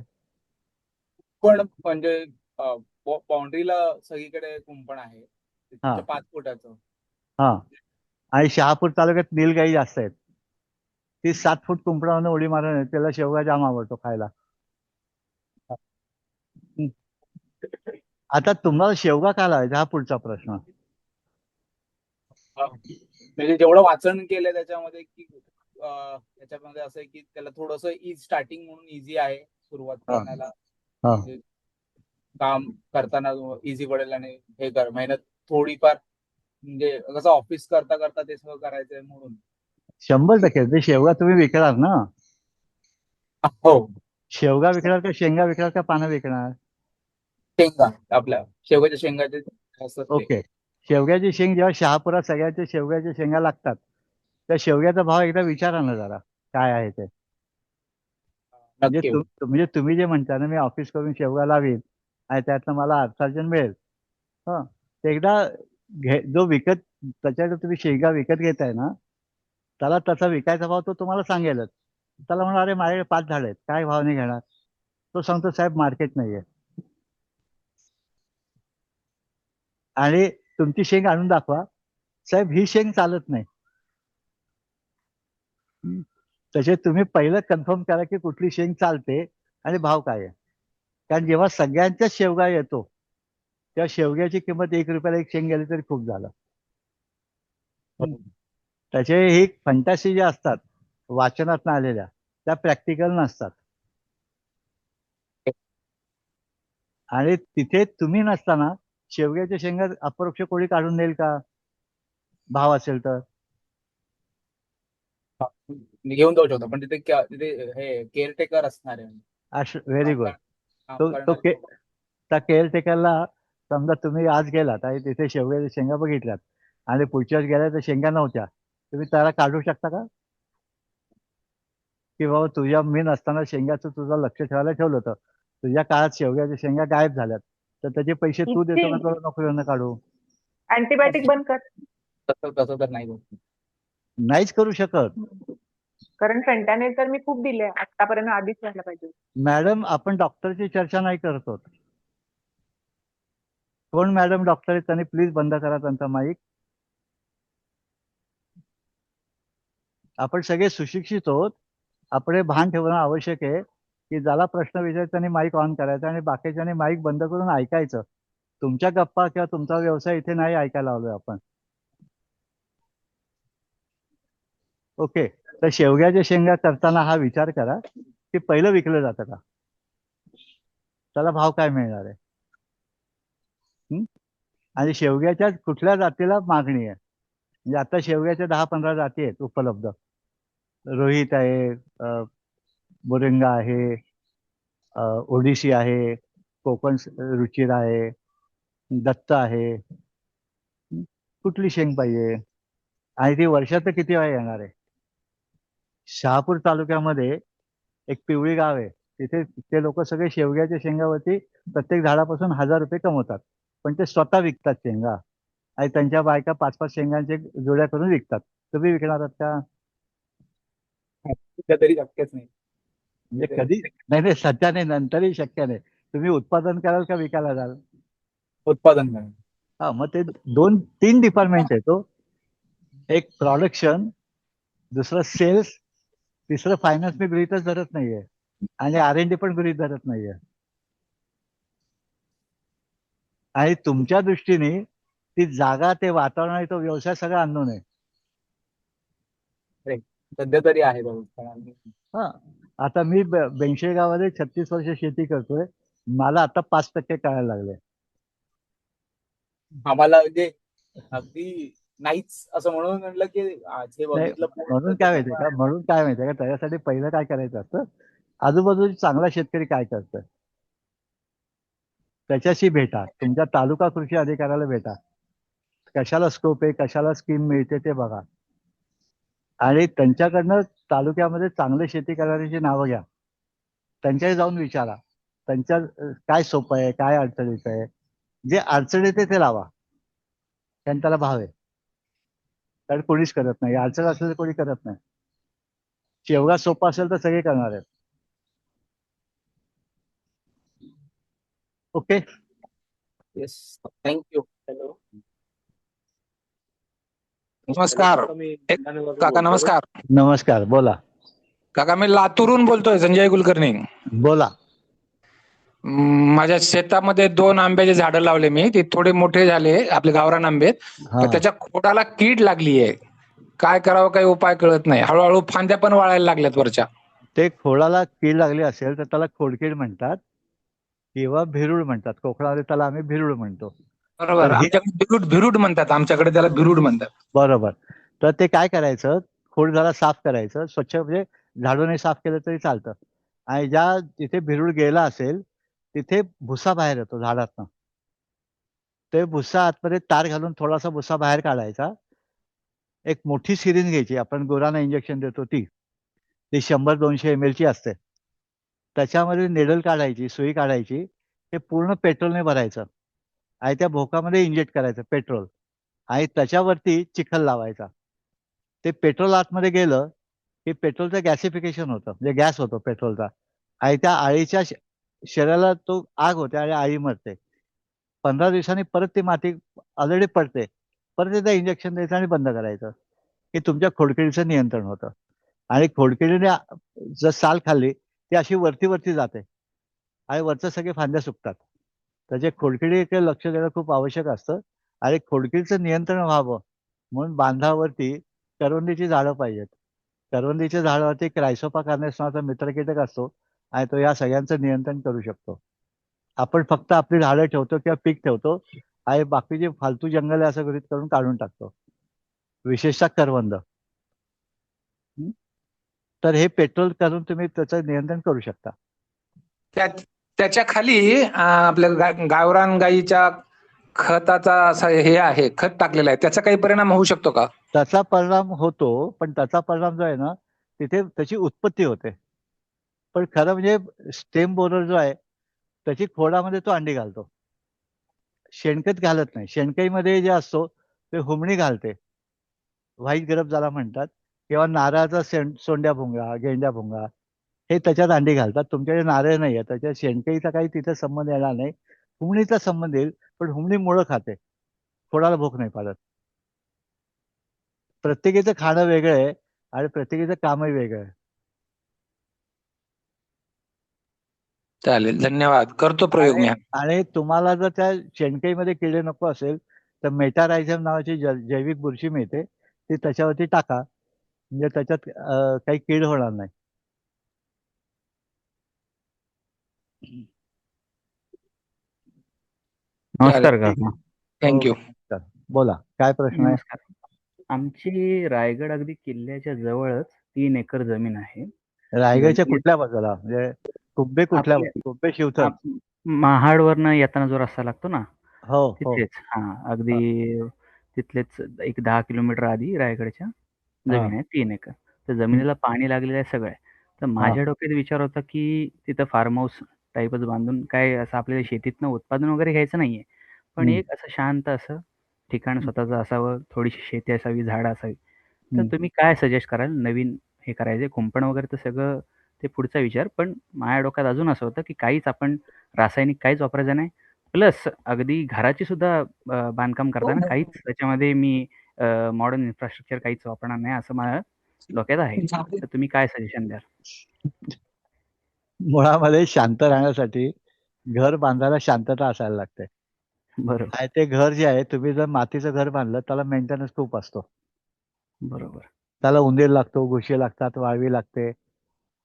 पण म्हणजे बाउंड्रीला सगळीकडे कुंपण आहे. हा 5 फुटाचं. हा, आणि शहापूर तालुक्यात नीलगाई जास्त आहेत. ती 7 फूट कुंपणावरून उडी मारून येते. त्याला शेवगा जाम आवडतो खायला. आता तुम्हाला शेवगा का लावायचा हा पुढचा प्रश्न. म्हणजे जेवढं वाचन केलंय त्याच्यामध्ये की त्याच्यामध्ये असं आहे की त्याला थोडंसं स्टार्टिंग म्हणून इझी आहे सुरुवात करण्याला. हा म्हणजे काम करताना इझी पडेल आणि हे मेहनत थोडीफार म्हणजे कसं ऑफिस करता करता ते सगळं करायचंय म्हणून. 100% ते शेवगा तुम्ही विकणार ना? हो, शेवगा विकणार का शेंगा विकणार का पानं विकणार? शेंगा आपल्या शेवगाच्या शेंगाचे असतात ते. ओके, शेवग्याची शेंग जेव्हा शहापुरात सगळ्याच्या शेवग्याच्या शेंगा लागतात त्या शेवग्याचा भाव एकदा विचारा ना जरा काय आहे ते. म्हणजे नक्की. म्हणजे तुम्ही जे म्हणता ना मी ऑफिस करून शेवगा लावीन आणि त्यातनं मला अर्थार्जन मिळेल. हा, ते एकदा जो विकत त्याच्याकडे तुम्ही शेंगा विकत घेताय ना त्याला तसा विकायचा भाव तो तुम्हाला सांगेलच. त्याला म्हणा अरे माझ्याकडे 5 झाड आहेत काय भावने घेणार? तो सांगतो साहेब मार्केट नाहीये. आणि तुमची शेंग आणून दाखवा, साहेब ही शेंग चालत नाही. तसे तुम्ही पहिलं कन्फर्म करा की कुठली शेंग चालते आणि भाव काय आहे. कारण जेव्हा सगळ्यांच्याच शेवगा येतो तेव्हा शेवग्याची किंमत 1 रुपयाला एक शेंग गेली तरी खूप झालं. त्याचे ही फंटासी ज्या असतात वाचनातून आलेल्या त्या प्रॅक्टिकल नसतात. आणि तिथे तुम्ही नसताना शेवग्याच्या शेंगा अपरोक्ष कोणी काढून देईल का भाव असेल तर? मी घेऊन जाऊ शकतो पण तिथे तिथे हे केअरटेकर असणार आहे. Very good. काम करणार. त्या केअरटेकरला समजा तुम्ही आज गेलात आणि तिथे शेवग्याच्या शेंगा बघितल्यात आणि पुढच्या वेळेस गेल्या तर शेंगा नव्हत्या, तुम्ही त्याला काढू शकता का? की बाबा तुझ्या मी नसताना शेंगाचं तुझं लक्ष ठेवायला ठेवलं होतं, तुझ्या काळात शेवग्याच्या शेंगा गायब झाल्यात तर त्याचे पैसे तू देतो का तुला नोकरीवरनं काढू? अँटीबायोटिक बंद कर. तसं तर नाही होत. नाहीच करू शकत. कारण फेंटॅनिल तर मी खूप दिले आतापर्यंत आधीच व्हायला पाहिजे. मॅडम आपण डॉक्टरची चर्चा नाही करतो. कोण मॅडम डॉक्टर आहेत त्यांनी प्लीज बंद करा त्यांचा माईक. आपण सगळे सुशिक्षित आहोत. आपण हे भान ठेवणं आवश्यक आहे की ज्याला प्रश्न विचारायचा त्यांनी माईक ऑन करायचा आणि बाकीच्यांनी माईक बंद करून ऐकायचं. तुमच्या गप्पा किंवा तुमचा व्यवसाय इथे नाही ऐकायला आलोय आपण. ओके, तर शेवग्याच्या शेंगा करताना हा विचार करा की पहिलं विकलं जातं का, त्याला भाव काय मिळणार आहे. आणि शेवग्याच्या कुठल्या जातीला मागणी आहे. म्हणजे आता शेवग्याच्या 10-15 जाती आहेत उपलब्ध. रोहित आहे, मोरिंगा आहे, ओडिसी आहे, कोकण रुचिर आहे, दत्त आहे. कुठली शेंग पाहिजे? आणि ती वर्षात किती वेळा येणार आहे. शहापूर तालुक्यामध्ये एक पिवळी गाव आहे, तिथे ते लोक सगळे शेवग्याच्या शेंगावरती प्रत्येक झाडापासून 1000 रुपये कमवतात. पण ते स्वतः विकतात शेंगा, आणि त्यांच्या बायका 5-5 शेंगांचे जोड्या करून विकतात. तुम्ही विकणार आहात का? सध्या तरी शक्यच नाही. म्हणजे कधी नाही नाही, सध्या नाही, नंतरही शक्य नाही. तुम्ही उत्पादन कराल का विकायला जाल? उत्पादन करणं. हा, मग ते 2-3 डिपार्टमेंट आहे तो. एक प्रोडक्शन, दुसरं सेल्स, तिसरं फायनान्स मी गृहीतच धरत नाहीये, आणि R&D पण गृहीत धरत नाहीये. आणि तुमच्या दृष्टीने ती जागा, ते वातावरण आणि तो व्यवसाय सगळा अननोन आहे. सध्या तरी आहे बाबा. पण आम्ही- हा, आता मी बेंगशे गावामध्ये 36 वर्ष शेती करतोय, मला आता 5% कळायला लागले. आम्हाला म्हणजे अगदी नाहीच असं म्हणून म्हटलं की आज हे नाही, बघितलं पूर्ण म्हणून काय माहितीये का, त्याच्यासाठी पहिलं काय करायचं असतं, आजूबाजूला चांगला शेतकरी काय करतोय त्याच्याशी भेटा, तुमच्या तालुका कृषी अधिकाऱ्याला भेटा, कशाला स्कोप आहे, कशाला स्कीम मिळते ते बघा, आणि त्यांच्याकडनं तालुक्यामध्ये चांगले शेती करणाऱ्यांची नावं घ्या, त्यांच्याही जाऊन विचारा, त्यांच्या काय सोपं आहे, काय अडचणीत आहे. जे अडचणीत आहे ते लावा, कारण त्याला भाव आहे. कारण कोणीच करत नाही, अडचण असेल तर कोणी करत नाही. शेवगा सोपा असेल तर सगळे करणार आहेत. ओके. Yes, thank you. नमस्कार काका. नमस्कार नमस्कार, बोला. काका, मी लातूरहून बोलतोय, संजय कुलकर्णी. बोला. माझ्या शेतामध्ये 2 आंब्याचे झाडं लावले मी, ते थोडे मोठे झाले, आपले गावरान आंबे, हा. पण त्याच्या खोडाला कीड लागलीये. काय करावं, काही उपाय कळत नाही. हळूहळू फांद्या पण वाळायला लागल्यात वरच्या. ते खोडाला कीड लागली असेल तर त्याला खोडकीड म्हणतात किंवा भिरूड म्हणतात. कोकणामध्ये त्याला आम्ही भिरूड म्हणतो. बरोबर, तर हे- आमच्याकडे भिरूड म्हणतात, आमच्याकडे त्याला भिरूड म्हणतात. बरोबर. तर ते काय करायचं, खोड जरा साफ करायचं, स्वच्छ, म्हणजे झाडूने साफ केलं तरी चालतं. आणि ज्या जिथे भिरूड गेला असेल तिथे भुसा बाहेर येतो झाडातनं. ते भुसा आतमध्ये तार घालून थोडासा भुसा बाहेर काढायचा. एक मोठी सिरिंज घ्यायची, आपण गुरांना इंजेक्शन देतो ती 100-200 ml ची असते. त्याच्यामध्ये नेडल काढायची, सुई काढायची, ते पूर्ण पेट्रोलने भरायचं आणि त्या भोकामध्ये इंजेक्ट करायचं पेट्रोल, आणि त्याच्यावरती चिखल लावायचा. ते पेट्रोल आतमध्ये गेलं की पेट्रोलचं गॅसिफिकेशन होतं, म्हणजे गॅस होतो पेट्रोलचा, आणि त्या आळीच्या शरीराला तो आग होते आणि आळी मरते. 15 दिवसांनी परत ती माती ऑलरेडी पडते, परत एकदा इंजेक्शन द्यायचं आणि बंद करायचं, की तुमच्या खोडकिडीचं नियंत्रण होतं. आणि खोडकिडीने जर साल खाल्ली ती अशी वरती वरती जाते आणि वरचं सगळे फांद्या सुकतात. त्याचे खोडकिडीकडे लक्ष देणं खूप आवश्यक असतं. आणि खोडकिडीचं नियंत्रण व्हावं म्हणून बांधावरती करवंदीची झाडं पाहिजेत. करवंदीच्या झाडावरती क्रायसोपा कार्नेस नावाचा मित्रकीटक असतो आणि तो या सगळ्यांचं नियंत्रण करू शकतो. आपण फक्त आपली झाडं ठेवतो किंवा पीक ठेवतो आणि बाकीचे फालतू जंगल आहे असं गृहीत करून काढून टाकतो, विशेषतः करवंद. तर हे पेट्रोल करून तुम्ही त्याचं नियंत्रण करू शकता. त्याच्या खाली आपल्या गावरान गाईच्या खताचा असा हे आहे, खत टाकलेलं आहे, त्याचा काही परिणाम होऊ शकतो का? त्याचा परिणाम होतो, पण त्याचा परिणाम जो आहे ना, तिथे त्याची उत्पत्ती होते. पण खरं म्हणजे स्टेम बोरर जो आहे त्याची खोडामध्ये तो अंडी घालतो, शेणखत घालत नाही. शेणकाईमध्ये जे असतो ते हुमणी घालते, व्हाईट ग्रब ज्याला म्हणतात, किंवा नारळाचा सोंड्या भुंगा, गेंड्या भुंगा, हे त्याच्यात अंडी घालतात. तुमच्याकडे नारळ नाही आहे, त्याच्या शेणकाईचा काही तिथे संबंध येणार नाही. हुमणीचा संबंध येईल, पण हुमणी मुळं खाते, खोडाला भूक नाही पाडत. प्रत्येकीचं खाणं वेगळं आहे आणि प्रत्येकीचं कामही वेगळं आहे. चालेल, धन्यवाद, करतो प्रयोग मी. आणि तुम्हाला जर त्या शेणकाईमध्ये किडे नको असेल तर मेटारायझम नावाची जैविक बुरशी मिळते, ती त्याच्यावरती टाका, म्हणजे त्याच्यात काही कीड होणार नाही. नमस्कार काका. थँक्यू. बोला, काय प्रश्न आहे? नमस्कार. आमची रायगड अगदी किल्ल्याच्या जवळच 3 एकर जमीन आहे. रायगडच्या कुठल्या बाजूला, म्हणजे कुब्बे कुठल्या, आपल्या- कुब्बे शिवथर? महाडवरनं येताना जो रस्ता लागतो ना, हो हो. तिथेच. अगदी तिथलेच एक 10 किलोमीटर आधी रायगडच्या जमीन आहे 3 एकर. तर जमिनीला पाणी लागलेलं आहे सगळं आहे. तर माझ्या डोक्यात विचार होता की तिथं फार्म हाऊस टाईपच बांधून काय असं आपल्याला शेतीतनं उत्पादन वगैरे घ्यायचं नाहीये. पण एक असं शांत असं ठिकाण स्वतःचं असावं, थोडीशी शेती असावी, झाडं असावी. तर तुम्ही काय सजेस्ट कराल नवीन हे करायचे? कुंपण वगैरे तर सगळं ते पुढचा विचार. पण माझ्या डोक्यात अजून असं होतं की काहीच आपण रासायनिक काहीच वापरायचं नाही. प्लस अगदी घराची सुद्धा बांधकाम करताना काहीच त्याच्यामध्ये मी मॉडर्न इन्फ्रास्ट्रक्चर काहीच वापरणार नाही असं माझ्या डोक्यात आहे. तर तुम्ही काय सजेशन द्याल? मुळामध्ये शांत राहण्यासाठी घर बांधायला शांतता असायला लागते. बरोबर, आणि ते घर जे आहे, तुम्ही जर मातीचं घर बांधलं त्याला मेंटेनन्स खूप असतो. बरोबर. त्याला उंदीर लागतो, घुशी लागतात, वाळवी लागते.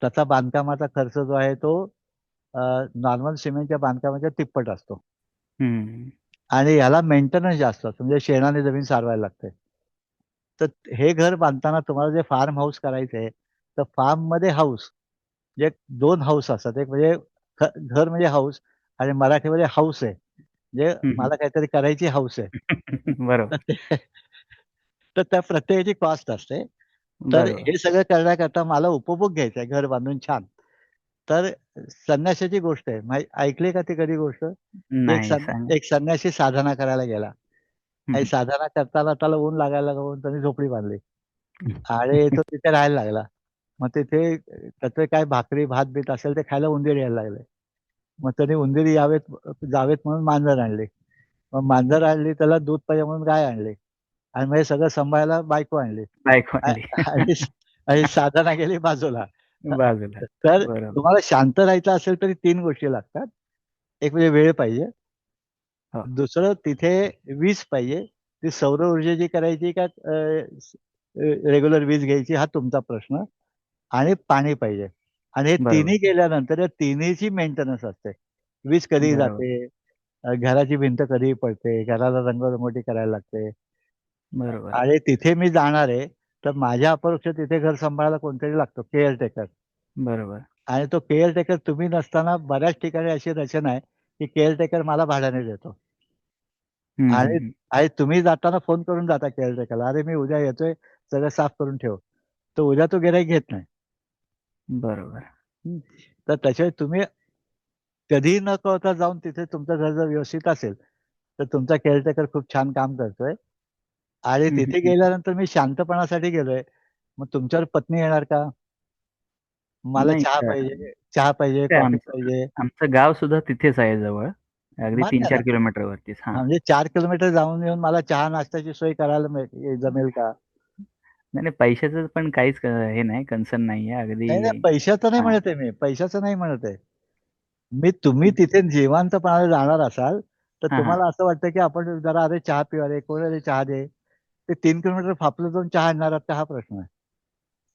त्याचा बांधकामाचा खर्च जो आहे तो नॉर्मल सिमेंटच्या बांधकामाच्या तिप्पट असतो. हं. आणि ह्याला मेंटेनन्स जास्त असतो, म्हणजे शेणाने जमीन सारवायला लागते. तर हे घर बांधताना तुम्हाला जे फार्म हाऊस करायचं आहे, तर फार्ममध्ये हाऊस जे 2 हाऊस असतात. एक म्हणजे घर म्हणजे हाऊस आणि मराठीमध्ये हाऊस आहे. म्हणजे हं, मला काहीतरी करायची हौस आहे. तर बरोबर, ते तर त्या प्रत्येकाची कॉस्ट असते. तर बरोबर. हे सगळं करण्याकरता मला उपभोग घ्यायचा आहे घर बांधून छान. तर संन्याशाची गोष्ट आहे. ऐकली का ती कधी गोष्ट? नाही सांगा. एक संन्यासी साधना करायला गेला हं, आणि हं. साधना करताना त्याला ऊन लागायला लागलं म्हणून त्याने झोपडी बांधली आणि तो तिथे राहायला लागला. मग तिथे त्याचे काय भाकरी, भात-बीत असेल ते खायला उंदीर यायला लागले. मग त्याने उंदीर जावेत म्हणून मांजर आणली. मग मांजर आणली, त्याला दूध पाहिजे म्हणून गाय आणली आणि मग हे सगळं सांभाळायला बायको आणली. बायको आ आणली. आणि आणि साधना गेली बाजूला. बाजूला. तर बरोबर. तुम्हाला शांत राहायचं असेल तरी 3 गोष्टी लागतात. एक म्हणजे वेळ पाहिजे. हो. दुसरं तिथे वीज पाहिजे. ती सौर ऊर्जेची करायची का रेग्युलर वीज घ्यायची हा तुमचा प्रश्न. आणि पाणी पाहिजे. आणि हे बरोबर, तिन्ही केल्यानंतर या तिन्हीची मेंटेनन्स असते. वीज कधी बरोबर, जाते, घराची भिंत कधी पडते, घराला रंगरंगोटी करायला लागते. बरोबर, आणि तिथे मी जाणार आहे, तर माझ्या अपरोक्ष तिथे घर सांभाळायला कोणतरी लागतो, केअरटेकर. बरोबर. आणि तो केअरटेकर तुम्ही नसताना बऱ्याच ठिकाणी अशी रचना आहे, की केअरटेकर मला भाड्याने देतो. हं, हं, आणि हं. आणि तुम्ही जाताना फोन करून जाता केअरटेकरला, "अरे, मी उद्या येतोय, सगळं साफ करून ठेव." तर उद्या तो गिऱ्हाईक घेत नाही. बरोबर. हं. तर त्याच्यामुळे तुम्ही कधीही न कळता जाऊन तिथे तुमचं घर जर व्यवस्थित असेल, तर तुमचा केअरटेकर खूप छान काम करतोय. आणि हं, हं, तिथे हं. गेल्यानंतर मी शांतपणासाठी गेलोय. मग तुमच्यावर पत्नी येणार का? मला नाही चहा पाहिजे, ते कॉफी आमचं पाहिजे. आमचं गाव सुद्धा तिथेच आहे जवळ. अगदी मान्य आहे 3-4 ना. किलोमीटरवरतीच. हां. म्हणजे 4 किलोमीटर जाऊन येऊन मला चहा नाश्त्याची सोय करायला जमेल का? नाही, नाही पैशाचं पण काहीच हे नाही, कन्सर्न नाहीये. नाही, नाही अगदी पैशाचं नाही हां, म्हणत आहे मी. पैशाचं नाही म्हणत आहे. तुम्ही तिथे जिवंतपणाने जाणार असाल, तर हां, हां. तुम्हाला असं वाटतं, की आपण जरा अरे चहा पिऊया रे, कोण रे चहा दे. ते 3 किलोमीटर फापलं जाऊन चहा आणणार आहात का हा प्रश्न आहे.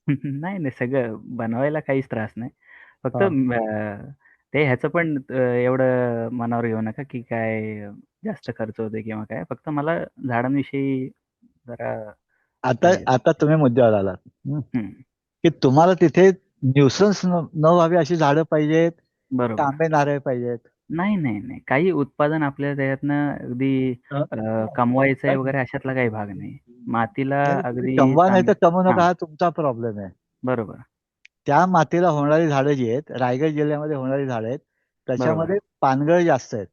नाही, नाही सगळं बनवायला काहीच त्रास नाही. फक्त हां. ते ह्याचं पण एवढं मनावर घेऊ नका, की काय जास्त खर्च होतोय किंवा काय. फक्त मला झाडांविषयी जरा आता हे आता तुम्ही मुद्द्यावर आलात. हं, की तुम्हाला तिथे न्यूसन्स न व्हावी अशी झाडं पाहिजेत, का बरोबर. आंबे नारळ पाहिजेत? नाही, नाही, नाही. काही उत्पादन आपल्याला त्याच्यातनं अगदी कमवायचं आहे वगैरे अशातला काही भाग नाही. मातीला नाही तुम्ही अगदी कमवा नाही तर कमवू हां, नका हा तुमचा प्रॉब्लेम आहे. बरोबर, त्या मातीला होणारी झाडं जी आहेत, रायगड जिल्ह्यामध्ये होणारी झाडं आहेत, बरोबर. त्याच्यामध्ये पानगळ जास्त आहेत.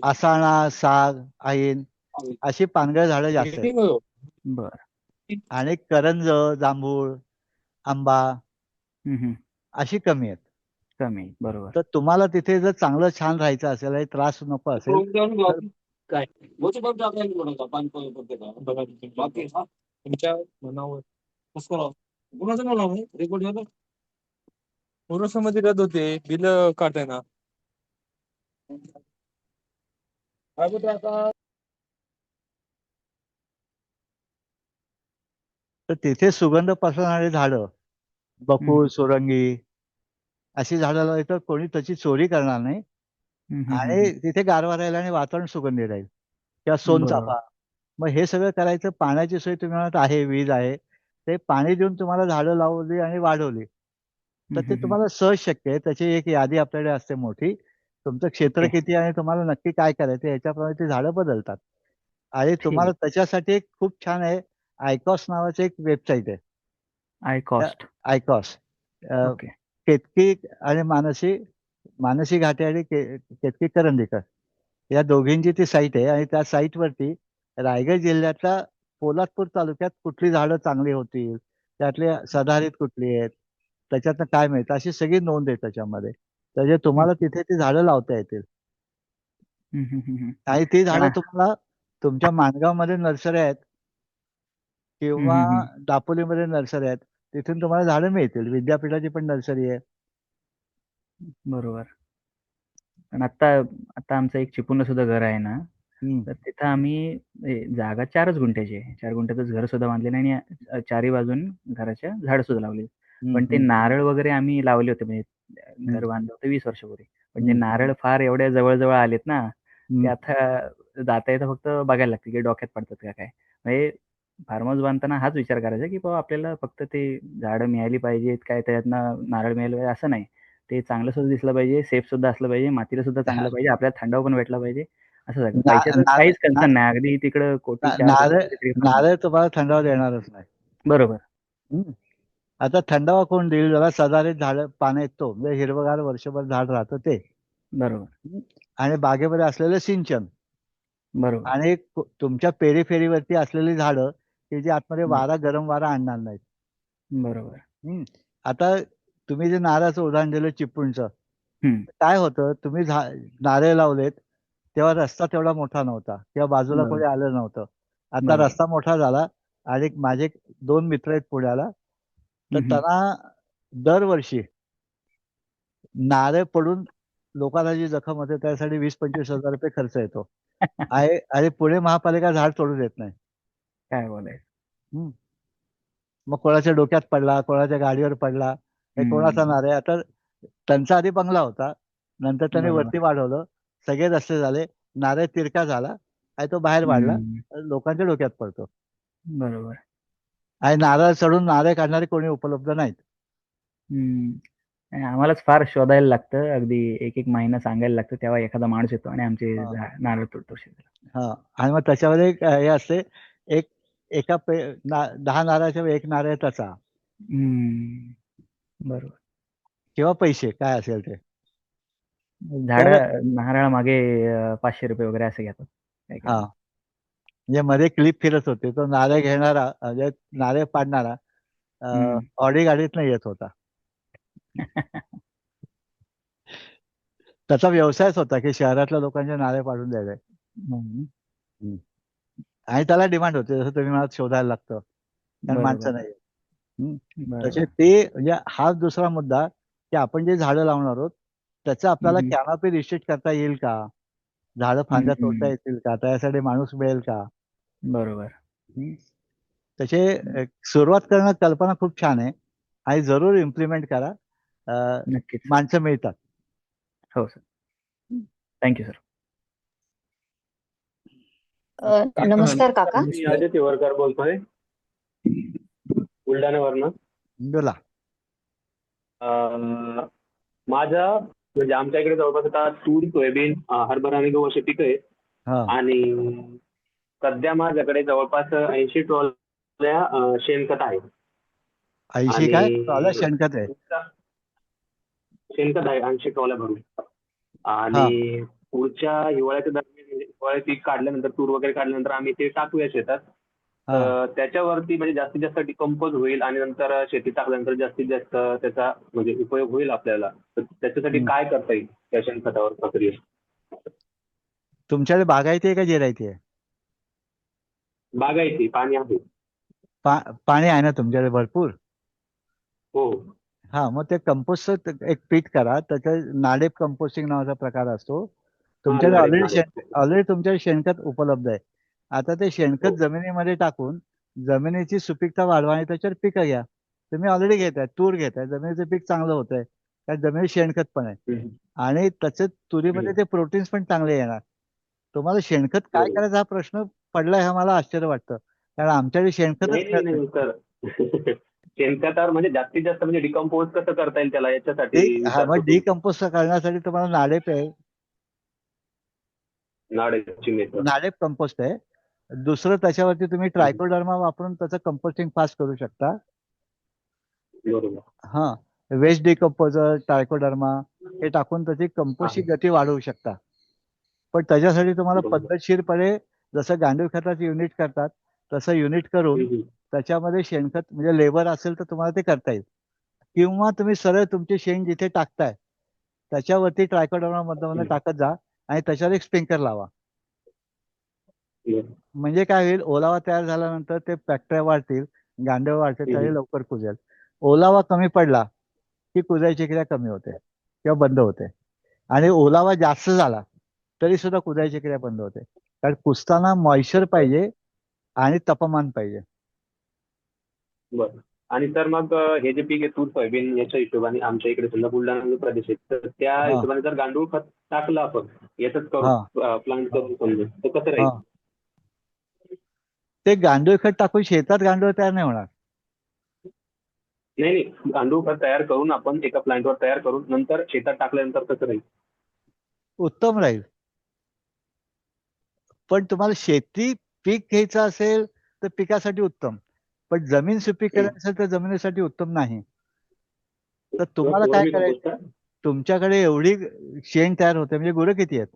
असाणा, साग, ऐन अशी पानगळ झाडं जास्त आहेत. बरं. आणि करंज, जांभूळ, आंबा हं, हं. अशी कमी आहेत. कमी आहे. बरोबर. तर तुम्हाला तिथे जर चांगलं छान राहायचं असेल आणि त्रास नको असेल तर मध्ये रद्द होते बिल काढताय ना तर तिथे सुगंध पसरणारी झाडं, हं, बकुळ, हं. सुरंगी अशी झाडं लावली तर कोणी त्याची चोरी करणार नाही हं, हं, हं, आणि हं. तिथे गारवा राहील आणि वातावरण सुगंधी राहील. किंवा बरोबर. सोनचाफा. मग हे सगळं करायचं पाण्याची सोय तुम्ही म्हणत आहे, वीज आहे. ते पाणी देऊन तुम्हाला झाडं लावली आणि वाढवली, तर हं, ते हं, हं. तुम्हाला सहज शक्य आहे. त्याची एक यादी आपल्याकडे असते मोठी. तुमचं क्षेत्र ओके. किती आहे आणि तुम्हाला नक्की काय करायचं याच्याप्रमाणे ती झाडं बदलतात. आणि ठीक तुम्हाला आहे. त्याच्यासाठी एक खूप छान आहे, आयकॉस नावाचं एक वेबसाईट आहे. आयकॉस्ट. आयकॉस ओके. केतकी आणि मानसी घाटे आणि केतकी करंदीकर या दोघींची ती साईट आहे. आणि त्या साईटवरती रायगड जिल्ह्यातल्या पोलादपूर तालुक्यात कुठली झाडं चांगली होतील, त्यातली सदाहरित कुठली आहेत, त्याच्यातनं काय मिळतं, अशी सगळी नोंद आहे त्याच्यामध्ये. म्हणजे तुम्हाला तिथे ती झाडं लावता येतील. हम्म, हम्म, हम्म, हम्म. आणि ती झाडं पण तुम्हाला तुमच्या माणगावमध्ये नर्सरी आहेत किंवा हम्म, हम्म. दापोलीमध्ये नर्सरी आहेत, तिथून तुम्हाला झाडं मिळतील. विद्यापीठाची पण नर्सरी आहे. बरोबर. पण आता आता आमचं एक चिपळूणला सुद्धा घर आहे ना, हम्म. तर तिथं आम्ही जागा 4च गुंठ्याची आहे. 4 गुंठ्यातच घर सुद्धा बांधलेलं आहे आणि चारी बाजून घराच्या झाडं सुद्धा लावली. पण ते नारळ वगैरे आम्ही लावले होते, म्हणजे घर बांधलं होतं 20 वर्षापूर्वी. पण ते नारळ फार एवढ्या जवळ आलेत ना, ते आता जाता येता फक्त बघायला लागते की डोक्यात पडतात का काय. म्हणजे फार्म हाऊस बांधताना हाच विचार करायचा की बाबा आपल्याला फक्त ते झाडं मिळाली पाहिजेत, काय त्याच्यातनं नारळ मिळालं पाहिजे असं नाही. ते चांगलं सुद्धा दिसलं पाहिजे, सेफ सुद्धा असलं पाहिजे, मातीला सुद्धा चांगलं पाहिजे, आपल्याला थंडावा पण भेटला पाहिजे. असं सगळं. पैशाचं काहीच कन्सर्न नाही. अगदी तिकडं कोटी 4 कोटी नारळ असले तरी पण नारळ तुम्हाला थंडावा देणारच नाही. बरोबर. हम्म. आता थंडावा कोण देईल? ज्याला सदाहरित झाडं पानं येतो, म्हणजे हिरवगार वर्षभर झाड राहतं ते. बरोबर. हम्म. आणि बागेमध्ये असलेलं सिंचन बरोबर. आणि तुमच्या पेरीफेरीवरती असलेली झाडं की जी आतमध्ये गरम वारा आणणार नाहीत. बरोबर. आता तुम्ही जे नारळाचं उदाहरण दिलं चिपळूणचं, हम्म. काय होतं, तुम्ही नारळ लावलेत तेव्हा रस्ता तेवढा मोठा नव्हता किंवा बाजूला बरोबर. कोणी आलं नव्हतं. आता बरोबर. रस्ता मोठा झाला आणि माझे 2 मित्र आहेत पुण्याला, तर त्यांना दरवर्षी नारळ पडून लोकांना जी जखम होते त्यासाठी 20-25 हजार रुपये खर्च येतो. आणि पुणे महापालिका झाड तोडू देत नाही. काय बोलायचं. हम्म. मग कोणाच्या डोक्यात पडला, कोणाच्या गाडीवर पडला, हे कोणाचा नारळ आहे? आता त्यांचा आधी बंगला होता, नंतर त्यांनी बरोबर. वरती वाढवलं, सगळे रस्ते झाले, नारळ तिरका झाला आणि तो बाहेर वाढला, लोकांच्या डोक्यात पडतो. बरोबर. आणि नारळ चढून नारळ काढणारे कोणी उपलब्ध नाहीत. आणि आम्हालाच फार शोधायला लागतं. अगदी एक महिना सांगायला लागतं, तेव्हा एखादा माणूस येतो आणि आमचे नारळ तोडतो शेतात. हा. आणि मग त्याच्यामध्ये एक हे असते, एका 10 नारळाच्या 1 नारळ त्याचा बरोबर. किंवा पैसे काय असेल ते. नारळामागे 500 रुपये वगैरे असं घेतात. हा. म्हणजे मध्ये क्लिप फिरत होते, तो नारळ घेणारा म्हणजे नारळ पाडणारा ऑडी गाडीतनं येत होता. त्याचा व्यवसायच होता की शहरातल्या लोकांचे नारळ पाडून द्यायचे. आणि त्याला डिमांड होते, जसं तुम्ही मला शोधायला लागतं, कारण माणसं नाही. तसे ते म्हणजे हा दुसरा मुद्दा की आपण जे झाडं लावणार आहोत त्याचं आपल्याला कॅनॉपी रिस्ट्रिक्ट करता येईल का? झाडं फांद्या तोडता येतील का? त्यासाठी माणूस मिळेल का? बरोबर. तसे सुरुवात करणं कल्पना खूप छान आहे आणि जरूर इम्प्लिमेंट करा. नक्कीच. माणसं मिळतात. हो सर. Thank you sir. नमस्कार काका. मी आदित्य वरकर बोलतोय बुलढाण्यावरनं. बोला. माझा म्हणजे आमच्या इकडे जवळपास आता तूर, सोयाबीन, हरभरा आणि गहू असे पिकं आहेत. आणि सध्या माझ्याकडे जवळपास 80 ट्रॉल्या शेणखत आहे. 80 काय ट्रॉल्या शेणखत आहे? शेणखत आहे 80 ट्रॉल्या भरून. आणि पुढच्या हिवाळ्याच्या दरम्यान म्हणजे हिवाळ्यात पीक काढल्यानंतर, तूर वगैरे काढल्यानंतर आम्ही ते टाकूया शेतात. त्याच्यावरती म्हणजे जास्तीत जास्त डिकम्पोज होईल आणि नंतर शेती टाकल्यानंतर जास्तीत जास्त त्याचा म्हणजे उपयोग होईल आपल्याला. तर त्याच्यासाठी काय करता येईल त्या शेणखतावर प्रक्रिया? तुमच्याकडे बागायती आहे का जिरायती आहे? बागायती. पाणी आहे. पाणी आहे ना तुमच्याकडे भरपूर? हो. हा, मग ते कंपोस्ट एक पीठ करा. त्याच्या नाडेप कंपोस्टिंग नावाचा प्रकार असतो. तुमच्याकडे ऑलरेडी तुमच्या शेणखत उपलब्ध आहे. आता ते शेणखत जमिनीमध्ये टाकून जमिनीची सुपीकता वाढवा आणि त्याच्यावर पिकं घ्या. तुम्ही ऑलरेडी घेताय, तूर घेताय, जमिनीचं पीक चांगलं होत आहे, कारण जमिनीत शेणखत पण आहे आणि त्याचे तुरीमध्ये ते प्रोटीन्स पण चांगले येणार. तुम्हाला शेणखत काय करायचा हा प्रश्न पडलाय, हा मला आश्चर्य वाटतं, कारण आमच्याकडे शेणखतच शेणखतावर म्हणजे जास्तीत जास्त म्हणजे डिकम्पोज कसं करता येईल त्याला, याच्यासाठी डिकम्पोज करण्यासाठी तुम्हाला नाडेप आहे, नाडेप कंपोस्ट आहे. दुसरं त्याच्यावरती तुम्ही ट्रायकोडर्मा वापरून त्याचं कंपोस्टिंग फास्ट करू शकता. बरोबर. हा, वेस्ट डिकम्पोजर, ट्रायकोडर्मा हे टाकून त्याची कंपोस्टची गती वाढवू शकता. पण त्याच्यासाठी तुम्हाला बरोबर. पद्धतशीरपणे जसं गांडूळ खताचं युनिट करतात तसं युनिट करून त्याच्यामध्ये शेणखत म्हणजे लेबर असेल तर तुम्हाला ते करता येईल. किंवा तुम्ही सरळ तुमची शेण जिथे टाकताय त्याच्यावरती ट्रायकोडर्मा मधनं टाकत जा आणि त्याच्यावर एक स्प्रिंकलर लावा. म्हणजे काय होईल, ओलावा तयार झाल्यानंतर ते बॅक्टेरिया वाढतील, गांडूळ वाढतील, त्याने लवकर कुजेल. ओलावा कमी पडला की कुजायची क्रिया कमी होते किंवा बंद होते. आणि ओलावा जास्त झाला तरी सुद्धा कुजायची क्रिया बंद होते. कारण कुजताना मॉइश्चर पाहिजे आणि तापमान पाहिजे. बरं. आणि तर मग हे जे पीक आहे तूर सोयाबीन याच्या हिशोबाने आमच्या इकडे समजा बुलढाणा प्रदेश आहे, तर त्या हा. हिशोबाने जर गांडूळ खत टाकलं आपण याच हा. करून प्लांट करून समजा तर कसं हा. राहील? ते गांडूळ खत टाकून शेतात गांडूळ तयार नाही होणार. नाही नाही, गांडूळ खत तयार करून आपण एका प्लांटवर तयार करून नंतर शेतात टाकल्यानंतर कसं राहील? उत्तम राहील. पण तुम्हाला शेती पीक घ्यायचं असेल तर पिकासाठी उत्तम, पण जमीन सुपीक करायची असेल तर जमिनीसाठी उत्तम नाही. तर तुम्हाला काय करायचं, तुमच्याकडे एवढी शेण तयार होते म्हणजे गुरं किती आहेत?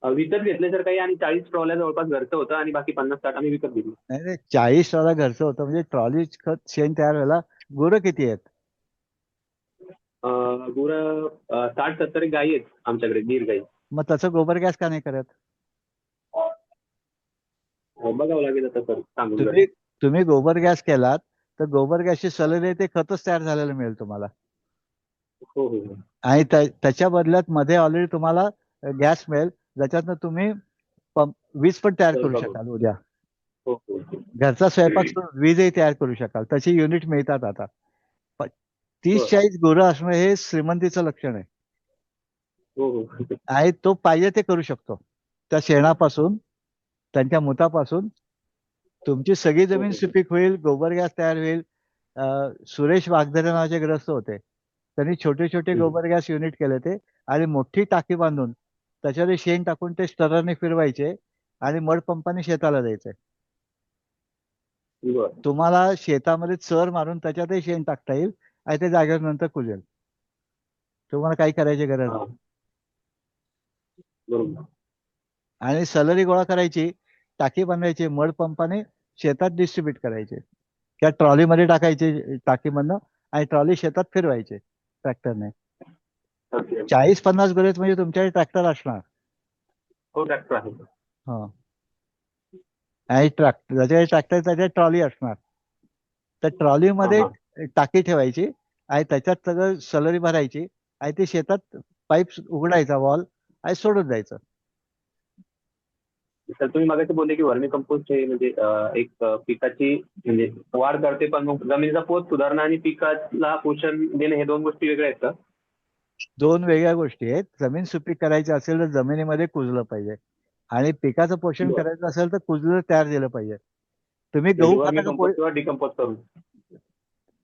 विकत घेतले सर काही, आणि 40 ट्रॉल्या जवळपास घरचं होतं आणि बाकी 50-60 आम्ही विकत घेतली. नाही नाही, 40 टॉला घरचं होतं म्हणजे ट्रॉली खत शेण तयार व्हायला गुरं किती आहेत? गुरं 60-70 गायी आहेत आमच्याकडे, गीर गाई. मग त्याचं गोबर गॅस का नाही करत? बघावं लागेल आता सर, सांगून तुम्ही तुम्ही गोबर गॅस केलात तर गोबर गॅसची सलरी ते खतच तयार झालेलं मिळेल तुम्हाला. हो हो हो. आणि त्याच्या बदल्यात मध्ये ऑलरेडी तुम्हाला गॅस मिळेल ज्याच्यातनं तुम्ही वीज पण तयार करू शकाल उद्या. हो हो हो. घरचा स्वयंपाक सोडून वीजही तयार करू शकाल. त्याची युनिट मिळतात आता. 30-40 गुरं असणं हे श्रीमंतीचं लक्षण आहे. हो हो. आणि तो पाहिजे ते करू शकतो. त्या शेणापासून, त्यांच्या मुतापासून तुमची सगळी जमीन सुपीक होईल, गोबर गॅस तयार होईल. सुरेश वाघदरे नावाचे ग्रस्त होते, त्यांनी छोटे छोटे गोबर गॅस युनिट केले ते आणि मोठी टाकी बांधून त्याच्यावर शेण टाकून ते स्टररने फिरवायचे आणि मड पंपाने शेताला द्यायचे. तुम्हाला शेतामध्ये चर मारून त्याच्यातही शेण टाकता येईल आणि ते जागेवर नंतर कुजेल. तुम्हाला काही करायची गरज नाही. बरोबर. आणि सलरी गोळा करायची, टाकी बांधायची, मड पंपाने शेतात डिस्ट्रीब्यूट करायचे किंवा ट्रॉलीमध्ये टाकायचे टाकीमधनं आणि ट्रॉली शेतात फिरवायचे ट्रॅक्टरने. 40-50 गुरे म्हणजे तुमच्याकडे ट्रॅक्टर असणार. हो, ट्रॅक्टर आहे. हा. आणि ज्याच्याकडे ट्रॅक्टर त्याच्यात ट्रॉली असणार. तर ट्रॉलीमध्ये टाकी ठेवायची आणि त्याच्यात सगळं सलरी भरायची आणि ती शेतात पाईप उघडायचा वॉल आणि सोडून द्यायचं. तर तुम्ही मगाशी बोलले की वर्मी कंपोस्ट हे म्हणजे एक पिकाची म्हणजे वाढ करते, पण मग जमिनीचा पोत सुधारणं आणि पिकाला पोषण देणं हे 2 गोष्टी वेगळ्या आहेत का? 2 वेगळ्या गोष्टी आहेत. जमीन सुपीक करायची असेल तर जमिनीमध्ये कुजलं पाहिजे आणि पिकाचं पोषण करायचं असेल तर कुजलं तयार दिलं पाहिजे. तुम्ही गहू खाता का पोळी? डिकम्पोज करून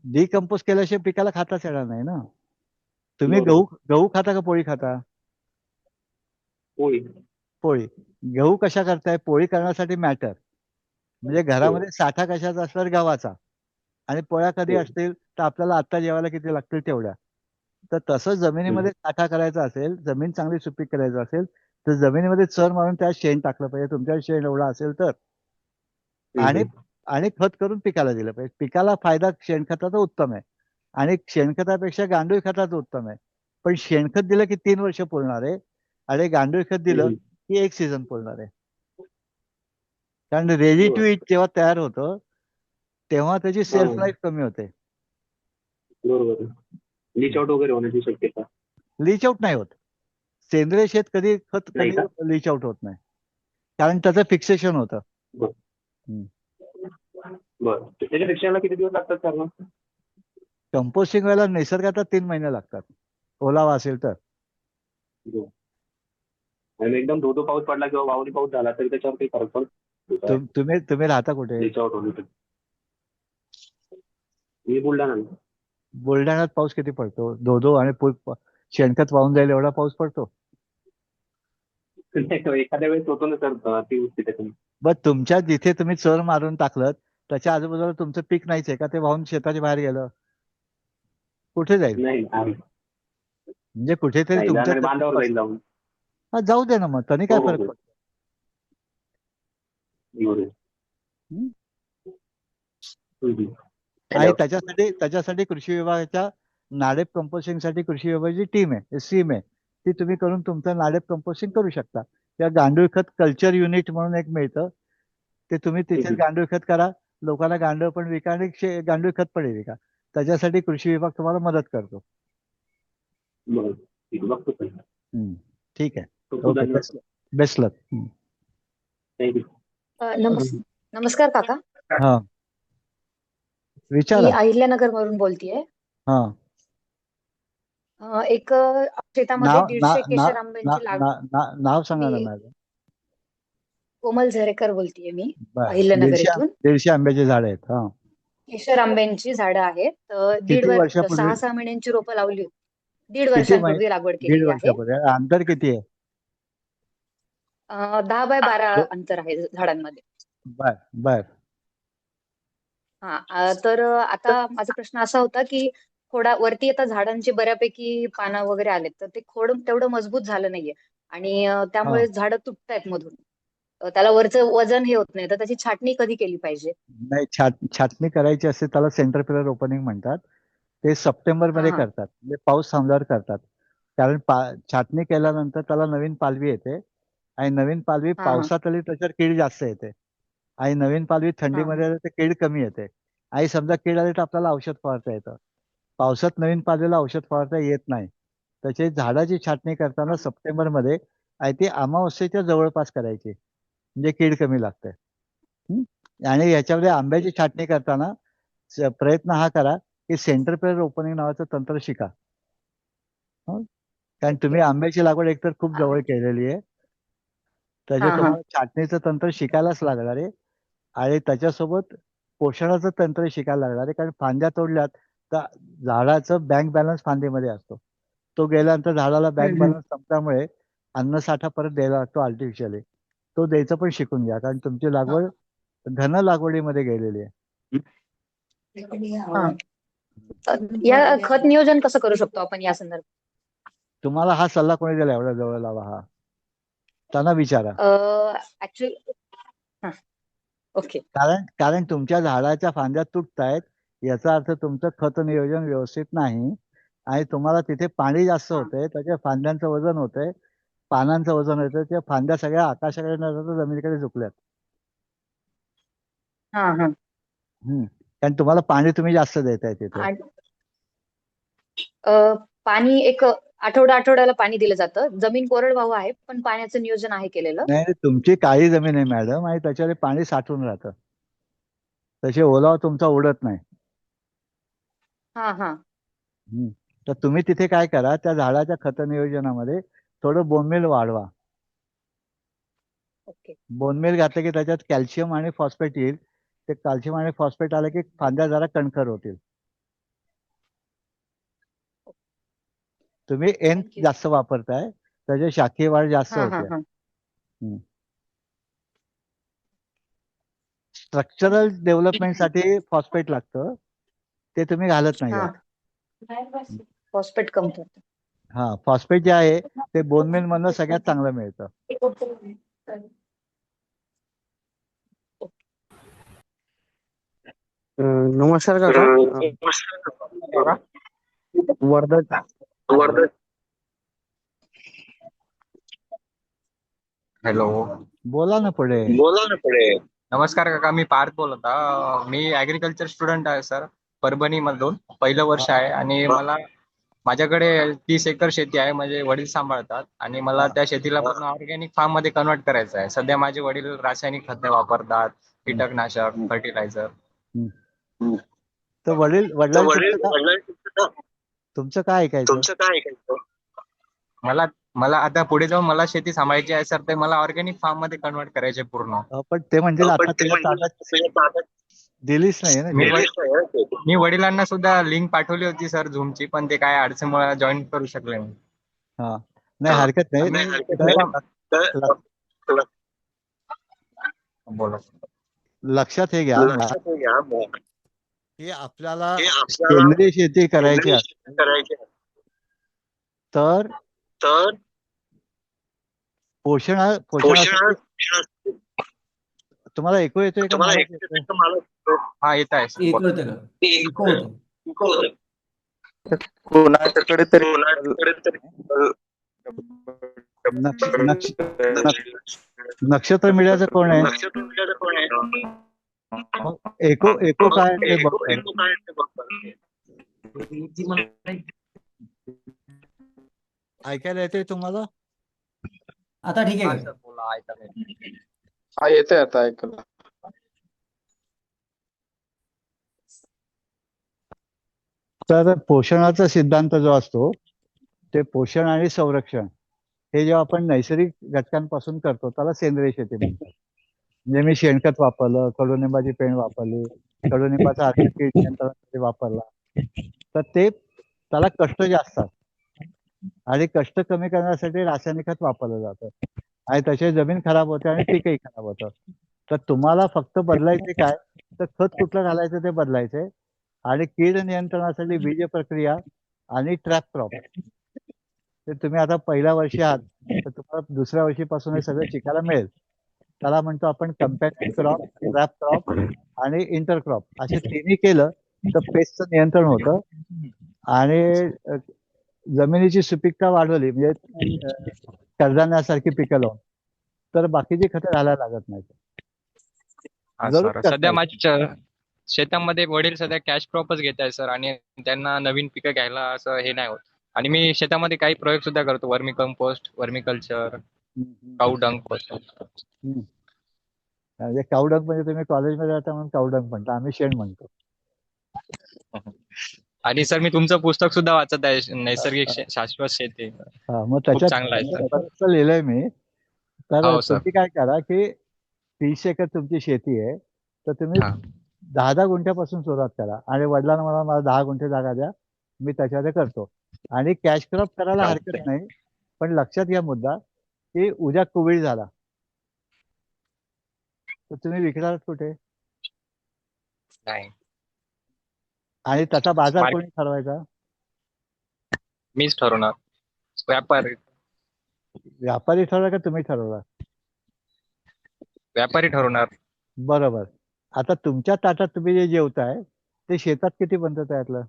डिकम्पोज केल्याशिवाय पिकाला खाताच येणार नाही ना. तुम्ही गहू खाता का पोळी खाता? पोळी. पोळी. गहू कशा करताय? पोळी करण्यासाठी मॅटर, म्हणजे घरामध्ये साठा कशाचा असणार? गव्हाचा. आणि पोळ्या कधी असतील तर आपल्याला आत्ता जेवायला किती लागतील तेवढ्या. तर तसं जमिनीमध्ये साठा करायचा असेल, जमीन चांगली सुपीक करायचं असेल तर जमिनीमध्ये चर मारून त्यात शेण टाकलं पाहिजे, तुमच्या शेण एवढा असेल तर. आणि खत करून पिकाला दिलं पाहिजे. पिकाला फायदा शेणखताचा उत्तम आहे आणि शेणखतापेक्षा गांडूळ खताचं उत्तम आहे. पण शेणखत दिलं की 3 वर्ष पुरणार आहे आणि गांडूळ खत दिलं की 1 सीझन पुरणार आहे. कारण रेडी टू इट जेव्हा तयार होतं तेव्हा त्याची सेल्फ लाईफ कमी होते. बरोबर. लीच आउट वगैरे होण्याची शक्यता. लीच आउट नाही होत. सेंद्रिय शेत कधी लीच आउट होत नाही, कारण त्याचं फिक्सेशन होतं. बरं. त्याच्या फिक्सेशनला किती दिवस लागतात सर मग? कंपोस्टिंग व्हायला निसर्गात 3 महिने लागतात, ओलावा असेल तर. आणि एकदम धो पाऊस पडला किंवा वावरी पाऊस झाला तरी त्याच्यावर काही फरक पडतो? तुम्ही राहता कुठे? लीच आउट होण्यासाठी मी बुलढाणा. बुलढाण्यात पाऊस किती पडतो? धो आणि शेणखत वाहून जाईल एवढा पाऊस पडतो? नाही, एखाद्या वेळेस होतो ना सर अतिवृष्टी त्याच्यामुळे. बरं, तुमच्या जिथे तुम्ही चर मारून टाकलं त्याच्या आजूबाजूला तुमचं पीक नाहीच आहे का? ते वाहून शेताच्या बाहेर गेलं, कुठे जाईल? नाही म्हणजे कुठेतरी नाही तुमच्या जाणार, बांधावर जाईल जाऊन. हा, जाऊ दे ना, मग त्याने काय हो हो फरक हो पडतो? बरोबर. हं? हम्म. आणि हॅलो. त्याच्यासाठी कृषी विभागाच्या नाडेप कंपोस्टिंग साठी कृषी विभागाची टीम आहे, स्कीम आहे, ती तुम्ही करून तुमचं नाडेप कंपोस्टिंग करू शकता. त्या गांडूळ खत कल्चर युनिट म्हणून एक मिळतं, ते तुम्ही तिथे गांडूळ खत करा, लोकांना गांडूळ पण विका आणि गांडूळ खत पण विका. त्याच्यासाठी कृषी विभाग तुम्हाला मदत करतो. बरोबर, ठीक आहे, बघतो सर. ठीक आहे, खूप खूप ओके, धन्यवाद. बेस्ट लक. थँक्यू. नमस्कार काका. हा, मी विचारा. अहिल्यानगर वरून बोलतेय. हा, एक शेतामध्ये नाव 150 केशर नाव आंब्यांची नाव सांगा ना मी मॅडम. कोमल झरेकर बोलतेय मी बर, अहिल्यानगर इथून. 150 आंब्याची झाडं आहेत. हा, केशर आंब्यांची झाडं आहेत. किती वर्षापूर्वी? 6 महिन्यांची रोपं लावली होती. 1.5 किती वर्षांपूर्वी लागवड दीड केलेली आहे. वर्षापूर्वी? अंतर किती आहे? 10 बाय 12 अंतर आहे झाडांमध्ये. बर बर. तर आता माझा प्रश्न असा होता की खोडा वरती आता झाडांची बऱ्यापैकी पानं वगैरे आलेत, तर ते खोड तेवढं मजबूत झालं नाहीये आणि हा, त्यामुळे झाडं तुटतायत मधून. त्याला वरचं वजन हे होत नाही, तर त्याची छाटणी कधी केली पाहिजे? नाही, छाटणी करायची असते त्याला सेंटर पिलर ओपनिंग म्हणतात. ते सप्टेंबर हा मध्ये हा करतात, म्हणजे पाऊस थांबल्यावर करतात. कारण छाटणी केल्यानंतर त्याला नवीन पालवी येते आणि नवीन पालवी हा हा पावसात आली त्याच्यावर कीड जास्त येते आणि नवीन पालवी हा थंडीमध्ये आली तर कीड कमी येते. आणि समजा कीड आली तर आपल्याला औषध फवारता येतं. पावसात नवीन पालवीला औषध फवारता येत नाही. त्याची झाडाची छाटणी करताना हा सप्टेंबर मध्ये आणि ती अमावस्येच्या जवळपास करायची, म्हणजे कीड कमी लागते. हं? आणि याच्यामध्ये आंब्याची छाटणी करताना प्रयत्न हा करा की सेंटर पिलर ओपनिंग नावाचं तंत्र शिका. हं? कारण तुम्ही ओके. आंब्याची लागवड एकतर खूप जवळ केलेली आहे, त्याचे हा हा तुम्हाला छाटणीचं तंत्र शिकायलाच लागणार आहे आणि त्याच्यासोबत पोषणाचं तंत्र शिकायला लागणार आहे. कारण फांद्या तोडल्यात तर झाडाचं बँक बॅलन्स फांदीमध्ये असतो, तो गेल्यानंतर झाडाला बँक हम्म. बॅलन्स संपल्यामुळे अन्नसाठा परत द्यायला लागतो आर्टिफिशियली. तो द्यायचं पण शिकून घ्या, कारण तुमची लागवड घन लागवडीमध्ये गेलेली आहे. हा. या खत नियोजन कसं करू शकतो आपण या संदर्भात? तुम्हाला हा सल्ला कोणी दिला एवढ्या जवळ लावा हा? त्यांना विचारा. Actually okay. कारण तुमच्या झाडाच्या फांद्या तुटतायत, याचा अर्थ तुमचं खत नियोजन व्यवस्थित नाही आणि तुम्हाला तिथे पाणी जास्त हा होतंय, त्याच्या फांद्यांचं वजन होतंय, पानांचं वजन होतंय, त्या फांद्या सगळ्या आकाशाकडे न जाता जमिनीकडे झुकल्यात. हा हा कारण तुम्हाला पाणी तुम्ही जास्त देताय तिथे. आणि पाणी एक आठवड्याला पाणी दिलं जातं. जमीन कोरडवाहू आहे, पण पाण्याचं नियोजन आहे केलेलं. नाही, तुमची काळी जमीन आहे मॅडम आणि त्याच्यावर पाणी साठून राहतं, तसे ओलावा तुमचा उडत नाही. हा हा हम्म. तर तुम्ही तिथे काय करा, त्या झाडाच्या खत नियोजनामध्ये थोडं बोनमील वाढवा. ओके. बोनमील घातलं की त्याच्यात कॅल्शियम आणि फॉस्फेट येईल. ते कॅल्शियम आणि फॉस्फेट आले की फांद्या जरा कणखर होतील. तुम्ही एन थँक्यू. जास्त वापरताय, त्याचे शाखीय वाढ जास्त हा हा होते. हा स्ट्रक्चरल डेव्हलपमेंटसाठी फॉस्फेट लागतं, ते तुम्ही घालत नाही हा आहात. फॉस्फेट कमतरता. हा, फॉस्फेट जे आहे ते बोनमील मधनं सगळ्यात चांगलं मिळतं. नमस्कार काका. वर्धा. हॅलो. बोला ना पुढे. नमस्कार काका, मी पार्थ बोलत आहे. मी ऍग्रिकल्चर स्टुडंट आहे सर, परभणी मधून. पहिलं वर्ष आहे आणि माझ्याकडे 30 एकर शेती आहे. माझे वडील सांभाळतात आणि मला त्या शेतीला पूर्ण ऑर्गॅनिक फार्म मध्ये कन्वर्ट करायचं आहे. सध्या माझे वडील रासायनिक खते वापरतात, कीटकनाशक, फर्टिलायझर. तर वडिलांचं तुमचं काय ऐकायचं? मला आता पुढे जाऊन मला शेती सांभाळायची आहे सर, ते मला ऑर्गॅनिक फार्म मध्ये कन्वर्ट करायचे पूर्ण. पण ते म्हणजे आता तुझ्या ताब्यात दिलीच नाही ना. मी वडिलांना सुद्धा लिंक पाठवली होती सर झूमची, पण ते काय अडचणीमुळे जॉईन करू शकले नाही. हा, नाही हरकत नाही. ल- बोला. लक्षात हे घ्या की आपल्याला सेंद्रिय शेती करायची असेल तर पोषणासाठी तुम्हाला ऐकू येतोय का मला येतोय? हा येत आहे सर, एक बोला. होतं का इको होतं कोणाकडे तरी नक्ष नक्ष नक्ष- नक्षत्र मीडियाचं कोण आहे? मग एको एको काय आहे ते बघ. ऐकायला येते तुम्हाला? आता ठीक आहे हा का सर बोला, ऐकायला येतंय. हा येतंय आता ऐकायला. तर पोषणाचा सिद्धांत जो असतो ते पोषण आणि संरक्षण हे जेव्हा आपण नैसर्गिक घटकांपासून करतो त्याला सेंद्रिय शेती म्हणतात. म्हणजे मी शेणखत वापरलं, कडुनिंबाची पेंड वापरली, कडुनिंबाचा अर्क कीड नियंत्रणासाठी वापरला, तर ते त्याला कष्ट जास्त असतात आणि कष्ट कमी करण्यासाठी रासायनिक खत वापरलं जातं आणि त्याची जमीन खराब होते आणि पीकही खराब होतं. तर तुम्हाला फक्त बदलायचे काय, तर खत कुठलं घालायचं ते बदलायचंय आणि कीड नियंत्रणासाठी बीज प्रक्रिया आणि ट्रॅप क्रॉप ते तुम्ही आता पहिल्या वर्षी आहात तर तुम्हाला दुसऱ्या वर्षीपासून हे सगळं शिकायला मिळेल. त्याला म्हणतो आपण कंपॅनियन क्रॉप, ट्रॅप क्रॉप आणि इंटरक्रॉप असे तिन्ही केलं तर पेस्टचं नियंत्रण होतं आणि जमिनीची सुपीकता वाढवली म्हणजे कडधान्यासारखी पिकं लावून तर बाकीची खतं घालायला लागत नाहीत. हा जरूर सर, करता सध्या येईल. माझ्या शेतामध्ये वडील सध्या कॅश क्रॉपच घेत आहे सर, आणि त्यांना नवीन पिकं घ्यायला असं हे नाही होत. आणि मी शेतामध्ये काही प्रयोग सुद्धा करतो, वर्मी कंपोस्ट, वर्मी कल्चर, काऊ डंग पासून. हम्म. म्हणजे कावडंग म्हणजे तुम्ही कॉलेजमध्ये जाता म्हणून कावडंग म्हणता, आम्ही शेण म्हणतो. आणि सर मी तुमचं पुस्तक सुद्धा वाचत आहे, नैसर्गिक शाश्वत शेती. हा मग खूप त्याच्यात चांगलं आहे सर. बरंचसं लिहिलंय मी. तर हो सर. तुम्ही काय करा की 30 एकर तुमची शेती आहे तर तुम्ही हा 10 गुंठ्यापासून सुरुवात करा आणि वडिलांना मला 10 गुंठे जागा द्या, मी त्याच्यामध्ये करतो आणि कॅश क्रॉप करायला हरकत नाही. पण लक्षात घ्या मुद्दा की उद्या कोविड झाला तर तुम्ही विकणार कुठे नाही, आणि त्याचा बाजार मार्क कोणी ठरवायचा? मीच ठरवणार, व्यापारी व्यापारी ठरवला का तुम्ही ठरवला? व्यापारी ठरवणार. बरोबर. आता तुमच्या ताटात तुम्ही जे जेवताय ते शेतात किती बनतं त्यातलं?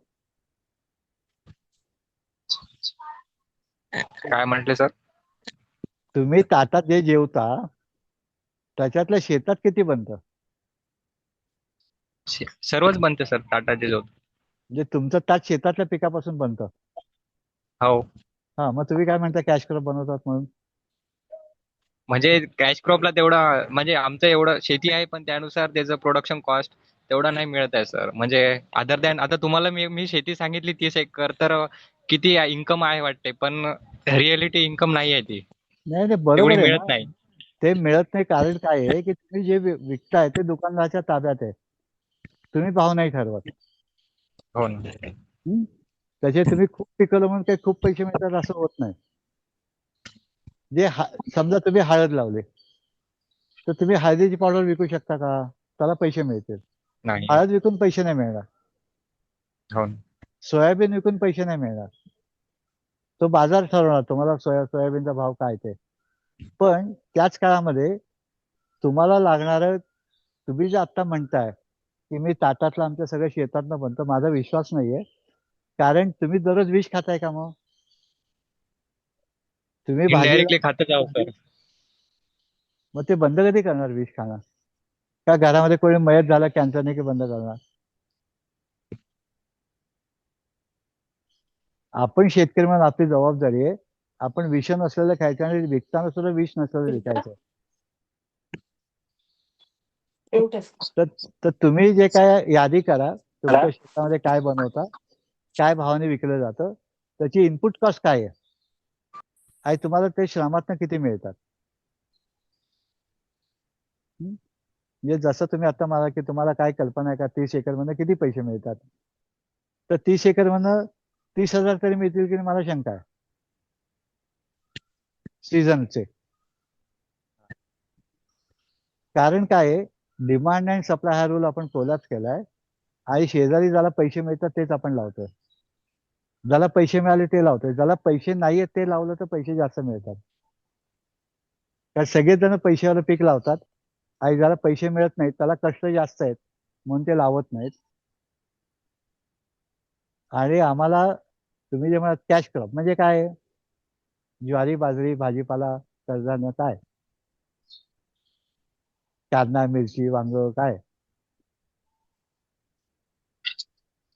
काय म्हटले सर? तुम्ही ताटात जे जेवता त्याच्यातलं शेतात किती बनतं? सर्वच बनते सर टाटाचे जो. म्हणजे तुमचं ताट शेतातल्या पिकापासून बनतं. हो, हा, मग तुम्ही काय म्हणता कॅश क्रॉप बनवतात म्हणून? म्हणजे कॅश क्रॉपला तेवढा, म्हणजे आमचं एवढं शेती आहे पण त्यानुसार त्याचं प्रोडक्शन कॉस्ट तेवढा नाही मिळत आहे सर. म्हणजे अदर दॅन आता तुम्हाला मी शेती सांगितली 30 एकर, तर किती इन्कम आहे वाटते, पण रिअलिटी इन्कम नाही आहे ती, नाही नाही, एवढी बरोबर आहे मिळत ना. नाही. ते मिळत नाही कारण काय आहे की तुम्ही जे विकताय ते दुकानदाराच्या ताब्यात आहे. तुम्ही भाव नाही ठरवत. हो ना. हम्म? त्याचे तुम्ही खूप पिकवलं म्हणून काही खूप पैसे मिळतात असं होत नाही. समजा तुम्ही हळद लावली तर तुम्ही हळदीची पावडर विकू शकता का? त्याला पैसे मिळतील. नाही. हळद विकून पैसे नाही मिळणार. हो ना. सोयाबीन विकून पैसे नाही मिळणार. तो बाजार ठरवणार तुम्हाला सोयाबीनचा भाव काय ते. पण त्याच काळामध्ये तुम्हाला लागणार, तुम्ही जे आता म्हणताय की मी ताटातलं आमच्या सगळ्या शेतातनं बनतं, माझा विश्वास नाहीये. कारण तुम्ही दररोज विष खाताय का? मग तुम्ही भाजी इनडायरेक्टली खातच आहोत सर. मग ते बंद कधी करणार विष खाणं? का घरामध्ये कोणी मयत झाला कॅन्सरने की बंद करणार? आपण शेतकरी म्हणून आपली जबाबदारी आहे आपण विष नसलेलं खायचं आणि विकताना सुद्धा विष नसलेलं विकायचं. तर तुम्ही जे काय यादी करा तुमच्या शेतामध्ये काय बनवता, काय भावाने विकलं जातं, त्याची इनपुट कॉस्ट काय आहे आणि तुम्हाला ते श्रमातनं किती मिळतात. म्हणजे जसं तुम्ही आता मला की तुम्हाला काय कल्पना आहे का 30 एकर मधनं किती पैसे मिळतात, तर 30 एकर मधनं 30,000 तरी मिळतील की नाही मला शंका आहे सीझनचे. कारण काय आहे, डिमांड अँड सप्लाय हा रूल आपण कोलॅप्स केलाय आणि शेजारी ज्याला पैसे मिळतात तेच आपण लावतोय. ज्याला पैसे मिळाले ते लावतोय, ज्याला पैसे नाहीयेत ते लावलं तर पैसे जास्त मिळतात. कारण सगळेच जण पैशावर पीक लावतात आणि ज्याला पैसे मिळत नाहीत त्याला कष्ट जास्त आहेत म्हणून ते लावत नाहीत. आणि आम्हाला तुम्ही जे म्हणत कॅश क्रॉप म्हणजे काय आहे? ज्वारी, बाजरी, भाजीपाला, कडधान्य काय? कांदा, मिरची, वांग काय?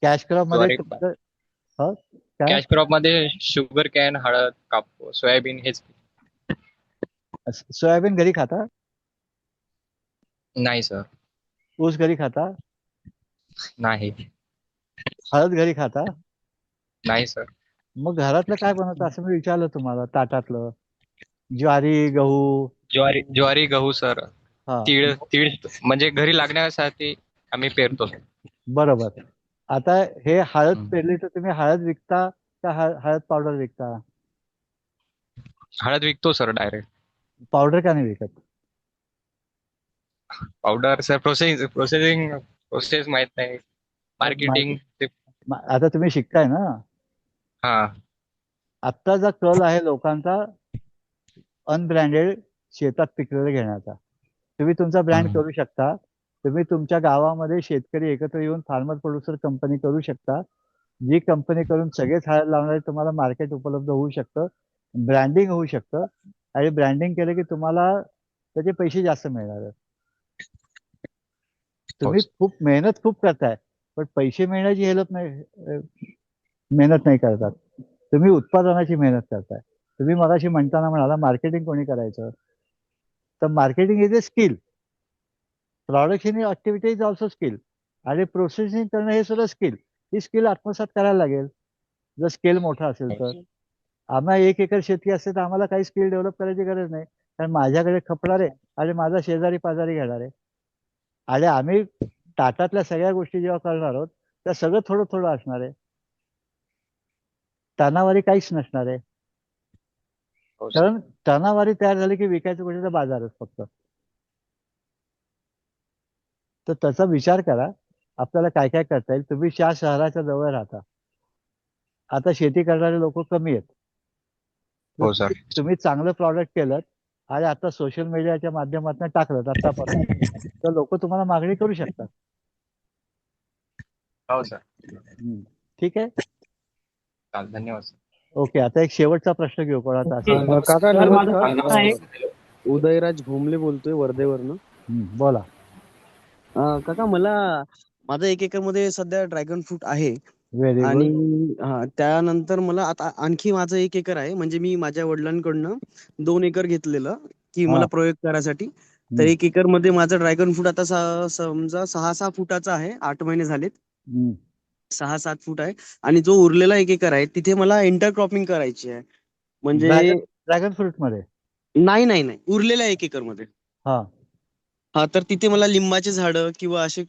कॅश क्रॉप मध्ये ज्वारी तुमचं काय? कॅश क्रॉप मध्ये शुगर कॅन, हळद, कापूस, सोयाबीन हेच. सोयाबीन घरी खाता? नाही सर. ऊस घरी खाता? नाही. हळद घरी खाता? नाही सर. मग घरातलं काय बनवतं असं मी विचारलं तुम्हाला. ताटातलं ज्वारी, गहू. ज्वारी, गहू सर. हा तीळ तीळ म्हणजे घरी लागण्यासाठी आम्ही पेरतो. बरोबर. आता हे हळद हम्म. पेरली तर तुम्ही हळद विकता का हळद पावडर विकता? हळद विकतो सर डायरेक्ट. पावडर का नाही विकत? पावडर सर प्रोसेस माहित नाही. मार्केटिंग आता तुम्ही शिकताय ना. हा. आत्ताचा कल आहे लोकांचा अनब्रँडेड शेतात पिकलेलं घेण्याचा. तुम्ही तुमचा ब्रँड हम्म. करू शकता. तुम्ही तुमच्या गावामध्ये शेतकरी एकत्र येऊन फार्मर प्रोड्युसर कंपनी करू शकता. जी कंपनी करून सगळेच हळद लावणारे तुम्हाला मार्केट उपलब्ध होऊ शकतं. ब्रँडिंग होऊ शकतं आणि ब्रँडिंग केलं की तुम्हाला त्याचे पैसे जास्त मिळणार आहेत. तुम्ही खूप मेहनत करताय पण पैसे मिळण्याची मेहनत नाही करतात. तुम्ही उत्पादनाची मेहनत करताय. तुम्ही मगाशी म्हणताना म्हणाला मार्केटिंग कोणी करायचं, तर marketing is a skill. Production activity is also skill आणि प्रोसेसिंग करणं हे सुद्धा स्किल. ही स्किल आत्मसात करायला लागेल जर स्केल मोठा असेल तर. आम्हाला 1 एकर शेती असते तर आम्हाला काही स्किल डेव्हलप करायची गरज नाही. कारण माझ्याकडे खपणार आहे आणि माझा शेजारी पाजारी घेणार आहे. आणि आम्ही ताटातल्या सगळ्या गोष्टी जेव्हा करणार आहोत त्या सगळं थोडं थोडं असणार आहे. टनावारी काहीच नसणार आहे. कारण टनावारी तयार झाली की विकायचं कुठे तर बाजारच फक्त. तर त्याचा विचार करा आपल्याला काय काय करता येईल. तुम्ही शहराच्या जवळ राहता. आता शेती करणारे लोक कमी आहेत. तर हो सर. तुम्ही चांगलं प्रॉडक्ट केलं आणि आता सोशल मीडियाच्या माध्यमातून टाकलं आतापर्यंत तर लोक तुम्हाला मागणी करू शकतात. हो सर. ठीक आहे. चालेल. धन्यवाद सर. ओके. आता एक शेवटचा प्रश्न घेऊ कोणाचा असेल. काका सर, माझा प्रश्न नमस्कार. आहे. उदयराज भोमले बोलतोय वर्धेवरनं. बोला. काका माझा 1 एकर मध्ये सध्या ड्रॅगन फ्रूट आहे व्हेरी आणि गुड. त्यानंतर मला आता आणखी माझं 1 एकर आहे. म्हणजे मी माझ्या वडिलांकडनं 2 एकर घेतलेलं की मला प्रयोग करायसाठी. तर 1 एकर मध्ये माझं ड्रॅगन फ्रूट आता समजा 6-6 फुटाचा आहे. 8 महिने झालेत. 6-7 फूट आहे आणि जो उरलेला 1 एकर आहे तिथे मला इंटरक्रॉपिंग करायची आहे. म्हणजे ड्रॅगन फ्रूट मध्ये नाही उरलेल्या 1 एकर मध्ये. हा तर तिथे मला लिंबाचे झाडं किंवा असे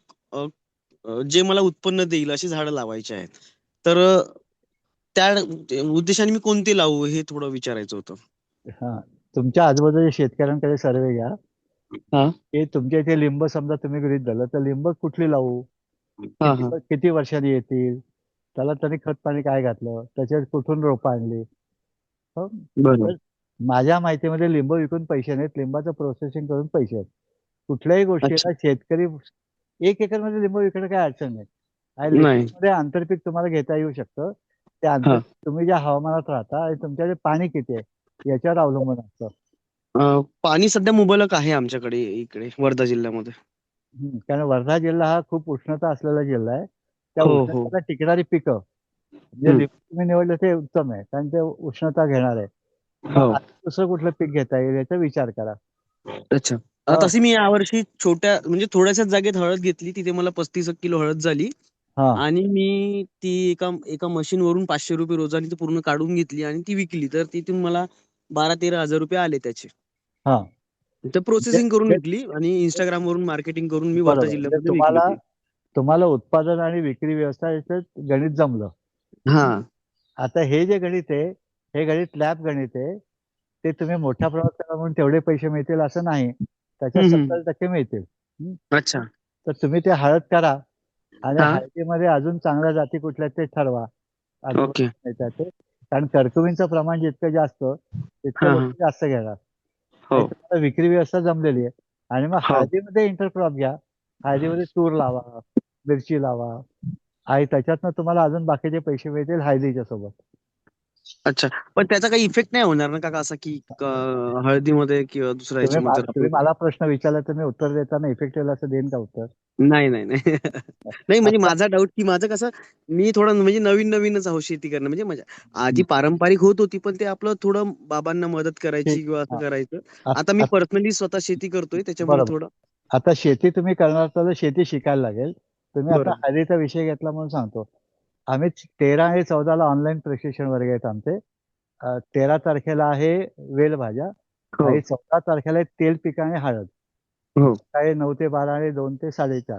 जे मला उत्पन्न देईल अशी झाडं लावायची आहेत. तर त्या उद्देशाने मी कोणते लावू हे थोडं विचारायचं होतं. हा. तुमच्या आजूबाजूच्या शेतकऱ्यांकडे सर्वे घ्या. की तुमच्या इथे लिंब समजा तुम्ही गृहीत धरलं तर लिंब कुठली लावू, किती वर्षांनी येतील, त्याला त्यांनी खत पाणी काय घातलं, त्याच्यात कुठून रोपं आणली. तर माझ्या माहितीमध्ये लिंब विकून पैसे नाहीत. लिंबाचं प्रोसेसिंग करून पैसे आहेत. कुठल्याही गोष्टीला शेतकरी 1 एकर मध्ये लिंब विकणं काय अडचण नाही. आणि लिंबामध्ये आंतरपीक तुम्हाला घेता येऊ शकतं. ते आंतरपीक तुम्ही ज्या हवामानात राहता आणि तुमच्याकडे पाणी किती आहे याच्यावर अवलंबून असतं. पाणी सध्या मुबलक आहे आमच्याकडे इकडे वर्धा जिल्ह्यामध्ये. कारण वर्धा जिल्हा हा खूप उष्णता असलेला जिल्हा आहे. त्या उष्णतेला टिकणारी पिकं जे लिंब तुम्ही निवडलं ते उत्तम आहे कारण ते उष्णता घेणार आहे. दुसरं कुठलं पीक घेता येईल याचा विचार करा. अच्छा. तशी मी यावर्षी छोट्या म्हणजे थोड्याशाच जागेत हळद घेतली. तिथे मला 35 किलो हळद झाली. आणि मी ती एका मशीन वरून 500 रुपये रोजाने ती पूर्ण काढून घेतली आणि ती विकली. तर तिथून मला 12-13 हजार रुपये आले त्याचे. तर प्रोसेसिंग करून विकली आणि इंस्टाग्राम वरून मार्केटिंग करून मी वर्धा जिल्ह्यामध्ये विकली. तुम्हाला उत्पादन आणि विक्री व्यवस्था याचं गणित जमलं. आता हे जे गणित आहे हे गणित लॅब गणित आहे. ते तुम्ही मोठ्या प्रमाणात करा म्हणून तेवढे पैसे मिळतील असं नाही. त्याच्यात हम्म, 70% मिळतील. हं? अच्छा. तर तुम्ही ते हळद करा आणि हा. हळदीमध्ये अजून चांगल्या जाती कुठल्या ते ठरवा. अजून ओके. मिळतात ते. कारण कर्कुमीचं प्रमाण जितकं जास्त तितके हा लोक हा. जास्त घेणार. हो आणि तुम्हाला विक्री व्यवस्था जमलेली आहे. आणि मग हो हळदीमध्ये इंटरक्रॉप घ्या. हळदीमध्ये तूर लावा, मिरची लावा आणि त्याच्यातनं तुम्हाला अजून बाकीचे पैसे मिळतील हळदीच्या सोबत. अच्छा. पण त्याचा काही इफेक्ट नाही होणार ना काका असा की हळदीमध्ये किंवा दुसऱ्या ह्याच्यामध्ये जर तुम्ही आपण मला प्रश्न विचारला तर मी उत्तर देताना इफेक्टिव्ह असं देईन का उत्तर? नाही नाही नाही नाही म्हणजे आता माझा डाऊट की माझं कसं मी थोडं म्हणजे नवीन नवीनच आहो शेती करणं म्हणजे माझ्या आधी पारंपरिक होत होती पण ते आपलं थोडं बाबांना मदत करायची ठीक. किंवा असं हा. करायचं. आत- आता मी आत- पर्सनली स्वतः शेती करतोय त्याच्यामुळे बरोबर. थोडं आता शेती तुम्ही करणार तर शेती शिकायला लागेल. तुम्ही आता बरोबर. हळदीचा विषय घेतला म्हणून सांगतो. आम्ही 13 आणि 14 ला ऑनलाईन प्रशिक्षण वर्ग आहेत आमचे. 13 तारखेला आहे वेलभाज्या हो आणि 14 तारखेला आहे तेल पिक आणि हळद. हो सकाळी 9 ते 12 आणि 2 ते 4:30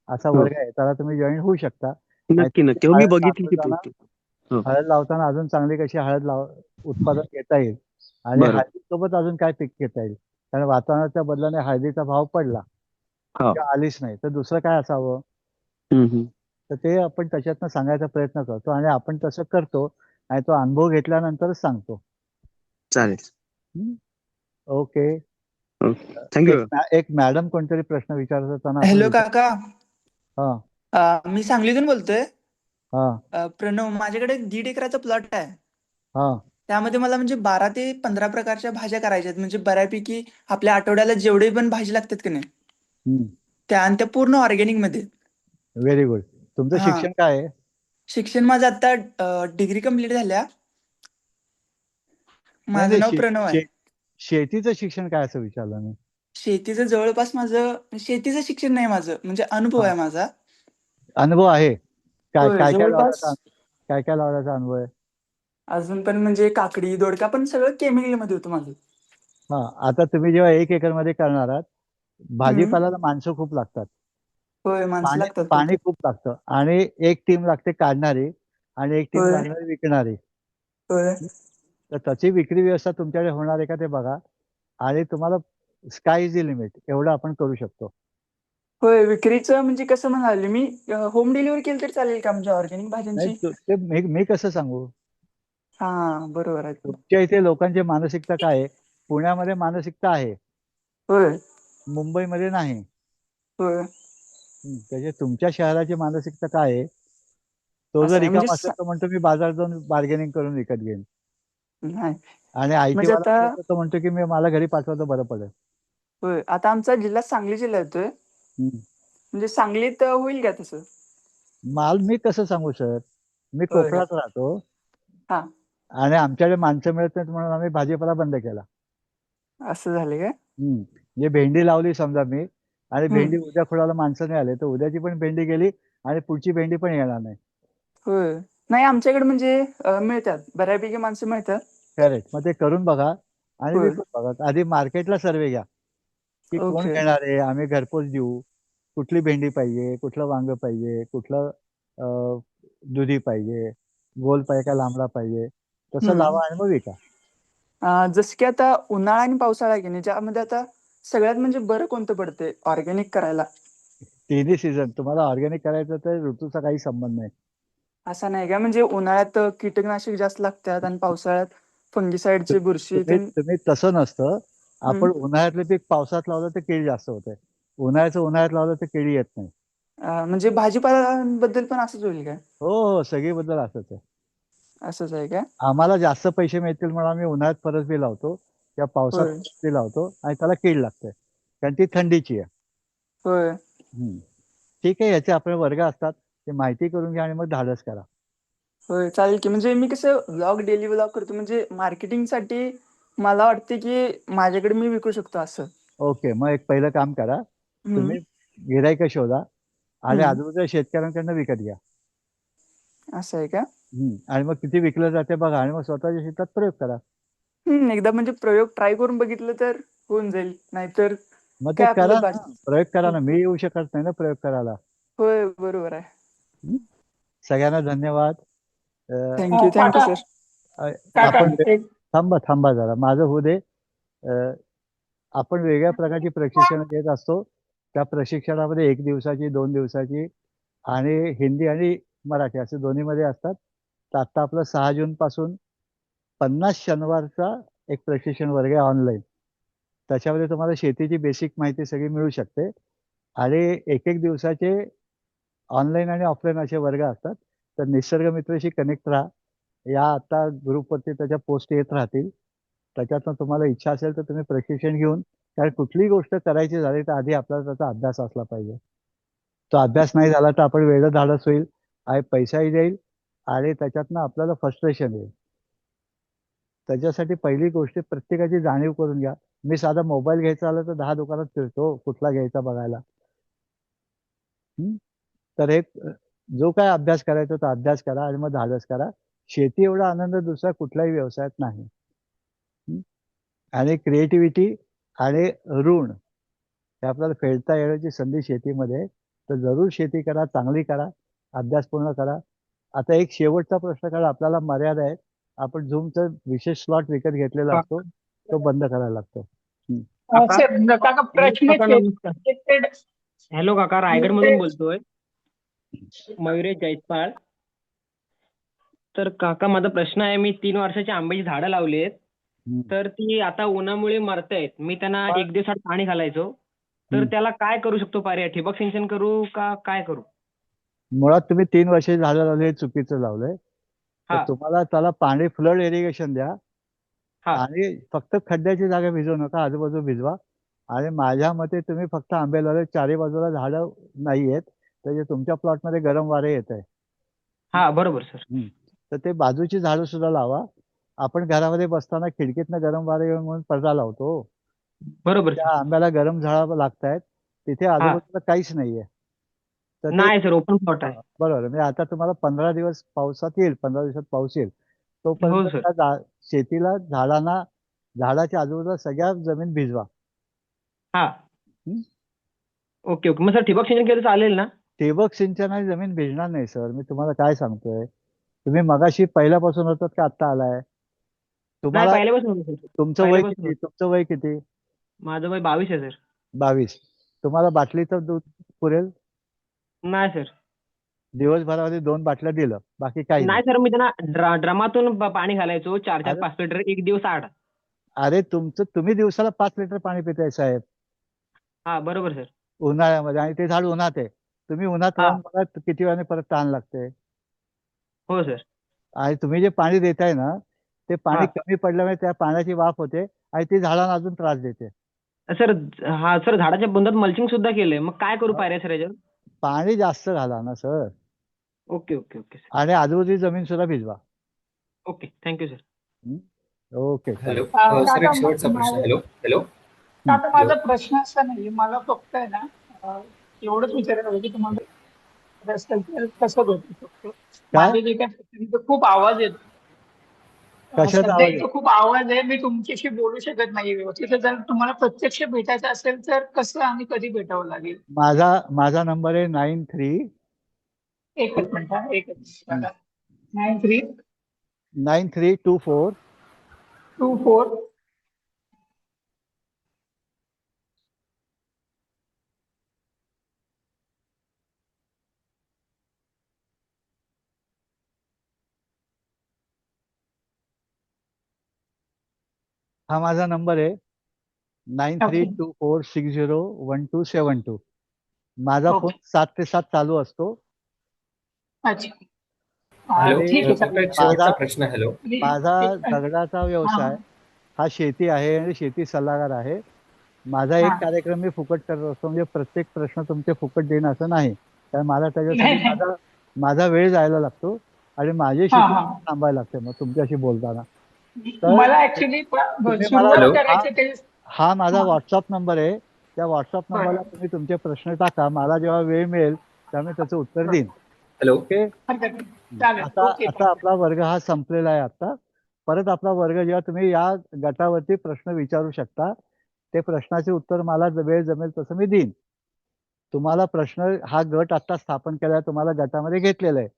असा हो वर्ग आहे. त्याला तुम्ही जॉईन होऊ शकता. आणि नक्की नक्की हो मी हळद बघितली ती लावताना पोस्ट. हो हळद लावताना अजून चांगली कशी उत्पादन घेता येईल आणि बरोबर. हळदीसोबत अजून काय पीक घेता येईल. कारण वातावरणाच्या बदलाने हळदीचा भाव पडला हो किंवा आलीच नाही तर दुसरं काय असावं. हम्म. तर ते आपण त्याच्यातनं सांगायचा प्रयत्न करतो आणि आपण तसं करतो आणि तो अनुभव घेतल्यानंतरच सांगतो. चालेल. हं? ओके. थँक्यू. एक मॅडम कोणतरी प्रश्न विचारत होता ना आपण हॅलो काका, हा मी सांगलीतून बोलतोय. हा प्रणव, माझ्याकडे 1.5 एकराचा प्लॉट आहे. हा त्यामध्ये मला म्हणजे 12 ते 15 प्रकारच्या भाज्या करायच्या आहेत. म्हणजे बऱ्यापैकी आपल्या आठवड्याला जेवढे पण भाजी लागतात की नाही आणि त्या पूर्ण ऑर्गॅनिक मध्ये. Very good. तुमचं हा, शिक्षण काय आहे? शिक्षण माझं आता डिग्री कंप्लीट झाल्या. नाही माझं नाही नाव प्रणव आहे. शेतीचं शिक्षण काय असं विचारलं मी. शेतीचं जवळपास माझं शेतीचं शिक्षण नाही माझं, म्हणजे अनुभव हा आहे माझा. अनुभव आहे. काय होय, काय काय जवळपास लावण्याचा काय काय लावण्याचा अनुभव आहे? अजून पण म्हणजे काकडी, दोडका पण सगळं केमिकल मध्ये होतं माझं. हा आता तुम्ही जेव्हा 1 एकर मध्ये करणार आहात हम्म. भाजीपाल्याला माणसं खूप लागतात. होय, माणसं पाणी लागतात पाणी भरपूर. खूप लागतं आणि एक टीम लागते काढणारी आणि एक टीम होय लागणारी विकणारी. होय तर त्याची विक्री व्यवस्था तुमच्याकडे होणार आहे का ते बघा आणि तुम्हाला स्काय इज द लिमिट एवढं आपण करू शकतो. होय, विक्रीचं म्हणजे कसं म्हणाले मी, होम डिलिव्हरी केली तरी चालेल का म्हणजे ऑर्गॅनिक नाही भाज्यांची? ते मी कसं सांगू. हा, बरोबर आहे. तुमच्या इथे लोकांची मानसिकता काय आहे? पुण्यामध्ये मानसिकता आहे, होय मुंबईमध्ये नाही. होय त्याचे तुमच्या शहराची मानसिकता काय आहे? तो जर असं आहे म्हणजे रिकामा असेल तर म्हणतो मी बाजारात जाऊन बार्गेनिंग करून विकत घेईन नाही आणि आयटी म्हणजे वाला आता असेल तर तो म्हणतो की मी मला घरी पाठवतो बरं पडेल. होय, आता आमचा जिल्हा सांगली जिल्हा येतोय. हम्म. म्हणजे सांगलीत होईल का तसं? माल मी कसं सांगू सर. मी होय का? कोकणात राहतो हा, आणि आमच्याकडे माणसं मिळत नाहीत म्हणून आम्ही भाजीपाला बंद केला. असं झालं काय? म्हणजे भेंडी लावली समजा मी आणि भेंडी हम्म. उद्या खुडाला माणसं नाही आले तर उद्याची पण भेंडी गेली आणि पुढची भेंडी पण येणार नाही. होय, नाही आमच्याकडे म्हणजे मिळतात, बऱ्यापैकी माणसं मिळतात. करेक्ट. मग ते करून बघा आणि होय, विकून बघा. आधी मार्केटला सर्वे घ्या की कोण ओके. घेणार आहे, आम्ही घरपोच देऊ, कुठली भेंडी पाहिजे, कुठलं वांग पाहिजे, कुठलं दुधी पाहिजे, गोल पाहिजे का लांबडा पाहिजे, तसं हम्म. लावा आणि मग विका. जसं की आता उन्हाळा आणि पावसाळा आहे की नाही, ज्यामध्ये आता सगळ्यात म्हणजे बरं कोणतं पडते ऑर्गॅनिक करायला? तिन्ही सीझन तुम्हाला ऑर्गॅनिक करायचं तर ऋतूचा काही संबंध नाही. असं नाही का, म्हणजे उन्हाळ्यात कीटकनाशक जास्त लागतात आणि पावसाळ्यात फंगीसाइडची बुरशी तुम्ही तुम्ही तसं नसतं. हम्म. आपण उन्हाळ्यातलं पीक पावसात लावलं तर केळी जास्त होते. उन्हाळ्यात लावलं तर केळी येत नाही. म्हणजे भाजीपाल्याबद्दल पण असंच होईल काय? हो हो सगळी बद्दल असंच आहे. असंच आहे काय? आम्हाला जास्त पैसे मिळतील म्हणून आम्ही उन्हाळ्यात परसबी लावतो किंवा पावसात होय परसबी लावतो आणि त्याला कीड लागते कारण ती थंडीची आहे. होय ठीक आहे. याचे आपले वर्ग असतात ते माहिती करून घ्या आणि मग धाडस करा. होय, चालेल की. म्हणजे मी कसं डेली व्लॉग करतो, म्हणजे मार्केटिंगसाठी मला वाटते की माझ्याकडे मी विकू शकतो असं. ओके. मग एक पहिलं काम करा. हम्म तुम्ही गिराईक शोधा आणि हम्म आजूबाजूच्या शेतकऱ्यांकडनं विकत घ्या. असं आहे का? आणि मग किती विकलं जाते बघा आणि मग स्वतःच्या शेतात प्रयोग करा. एकदा म्हणजे प्रयोग ट्राय करून बघितलं तर होऊन जाईल, नाहीतर मग ते काय आपलं करा ना. प्रयोग करा ना. मी येऊ शकत नाही ना प्रयोग करायला. होय, बरोबर आहे. हं? सगळ्यांना धन्यवाद. अ, थँक्यू सर. आपण थांबा जरा माझं होऊ दे. आपण वेगळ्या प्रकारची प्रशिक्षण घेत असतो. त्या प्रशिक्षणामध्ये 1 दिवसाची, 2 दिवसाची आणि हिंदी आणि मराठी असे दोन्हीमध्ये असतात. तर आता आपलं 6 जून पासून 50 शनिवारचा एक प्रशिक्षण वर्ग आहे ऑनलाईन. त्याच्यामध्ये तुम्हाला शेतीची बेसिक माहिती सगळी मिळू शकते आणि 1-1 दिवसाचे ऑनलाईन आणि ऑफलाईन असे वर्ग असतात. तर निसर्ग मित्रशी कनेक्ट राहा. या आता ग्रुपवरती त्याच्या पोस्ट येत राहतील. त्याच्यातनं तुम्हाला इच्छा असेल तर तुम्ही प्रशिक्षण घेऊन, कारण कुठलीही गोष्ट करायची झाली तर आधी आपल्याला त्याचा अभ्यास असला पाहिजे. तो अभ्यास नाही झाला तर आपण वेडं धाडस होईल आणि पैसाही जाईल आणि त्याच्यातनं आपल्याला फ्रस्ट्रेशन येईल. त्याच्यासाठी पहिली गोष्ट प्रत्येकाची जाणीव करून घ्या. मी साधा मोबाईल घ्यायचा आला तर 10 दुकानात फिरतो कुठला घ्यायचा बघायला. तर हे जो काय अभ्यास करायचा तो अभ्यास करा आणि मग धाडस करा. शेती एवढा आनंद दुसरा कुठल्याही व्यवसायात नाही. आणि क्रिएटिव्हिटी आणि ऋण हे आपल्याला फेडता येण्याची संधी शेतीमध्ये आहे. तर जरूर शेती करा, चांगली करा, अभ्यास पूर्ण करा. आता एक शेवटचा प्रश्न काढा, आपल्याला मर्यादा आहे. आपण झूमचा विशेष स्लॉट विकत घेतलेला असतो, तो बंद करायला लागतो. हॅलो काका, रायगड मधून बोलतोय, मयुरेश जैसपाळ. तर काका माझा प्रश्न आहे, मी 3 वर्षाची आंब्याची झाडं लावली आहेत, तर ती आता उन्हामुळे मरतायत. मी त्यांना 1 दिवसात पाणी घालायचो, तर त्याला काय करू शकतो पर्याय? ठिबक सिंचन करू का काय करू? मुळात तुम्ही 3 वर्षाची झाडं लावली हे चुकीचं लावलंय. तर तुम्हाला त्याला पाणी फ्लड इरिगेशन द्या आणि फक्त खड्ड्याची जागा भिजवू नका, आजूबाजू भिजवा. आणि माझ्या मते तुम्ही फक्त आंबे लावले, चारी बाजूला झाडं नाहीयेत, तर तुमच्या प्लॉटमध्ये गरम वारे येत आहे. हा बरोबर सर. तर ते बाजूची झाडं सुद्धा लावा. आपण घरामध्ये बसताना खिडकीतनं गरम वारे येऊन म्हणून पडदा लावतो. बरोबर. त्या आंब्याला गरम झाडं लागतायत, तिथे आजूबाजूला काहीच नाहीये. तर नाही सर, ओपन प्लॉट आहे. बरोबर. म्हणजे आता तुम्हाला 15 दिवस पावसात येईल, 15 दिवसात पाऊस येईल, तोपर्यंत त्या शेतीला झाडांना, झाडाच्या आजूबाजूला सगळ्या जमीन भिजवा. हा ओके ओके. मग सर ठिबक सिंचन केलं चालेल ना? ठिबक सिंचनाने जमीन भिजणार नाही सर. मी तुम्हाला काय सांगतोय, तुम्ही मगाशी पहिल्यापासून होतात का आता आलाय? तुम्हाला तुमचं वय किती? तुमचं वय किती? माझं वय 22 आहे सर. 22. तुम्हाला बाटलीचं दूध पुरेल? नाही सर. दिवसभरामध्ये 2 बाटल्या दिलं, बाकी काही नाही सर. मी त्यांना ड्रमातून पाणी घालायचो 4-4-5 लिटर, 1 दिवस 8. अरे तुम्ही दिवसाला 5 लिटर पाणी पिताय साहेब. हा बरोबर सर. उन्हाळ्यामध्ये, आणि ते झाड उन्हात आहे. तुम्ही उन्हात राहून बघा किती वेळाने परत तहान लागते. हो सर. आणि तुम्ही जे पाणी देताय ना, ते पाणी कमी पडल्यामुळे त्या पाण्याची वाफ होते आणि ती झाडांना अजून त्रास देते. सर हा सर, झाडाच्या बुंदात मल्चिंग सुद्धा केलंय. मग काय करू पर्याय सर याच्यावर? पाणी जास्त घाला ना सर. Okay okay okay. आणि आजूबाजूची जमीन सुद्धा भिजवा. Okay, thank you sir. Okay. Hello sir, एक शेवटचा प्रश्न. Hello hello. आता माझा प्रश्न असा नाही, मला फक्त आहे ना एवढंच विचारायचं होतं की तुम्हाला रस्त्याचं कसं भेटू शकतो. माझे जे काय खूप आवाज येतो, खूप आवाज आहे, मी तुमच्याशी बोलू शकत नाही व्यवस्थित. जर तुम्हाला प्रत्यक्ष भेटायचं असेल तर कसं आणि कधी भेटावं लागेल? माझा नंबर आहे 93. एकच मिनिट, एकच 93 9324 24 हा माझा नंबर आहे. 9324601272. माझा फोन 7 ते 7 चालू असतो. माझा दगडाचा व्यवसाय हा शेती आहे आणि शेती सल्लागार आहे. माझा एक कार्यक्रम मी फुकट करत असतो, म्हणजे प्रत्येक प्रश्न तुमचे फुकट देणं असं नाही. कारण मला त्याच्यासाठी माझा वेळ जायला लागतो आणि माझी शेती थांबायला लागते मग तुमच्याशी बोलताना. हा माझा व्हॉट्सअप नंबर आहे. त्या व्हॉट्सअप नंबरला तुम्ही तुमचे प्रश्न टाका. मला जेव्हा वेळ मिळेल तेव्हा मी त्याचं उत्तर देईन. ओके. आता आपला वर्ग हा संपलेला आहे. आता परत आपला वर्ग जेव्हा तुम्ही या गटावरती प्रश्न विचारू शकता, ते प्रश्नाचे उत्तर मला वेळ जमेल तसं मी देईन. तुम्हाला प्रश्न, हा गट आता स्थापन केला, तुम्हाला गटामध्ये घेतलेला आहे,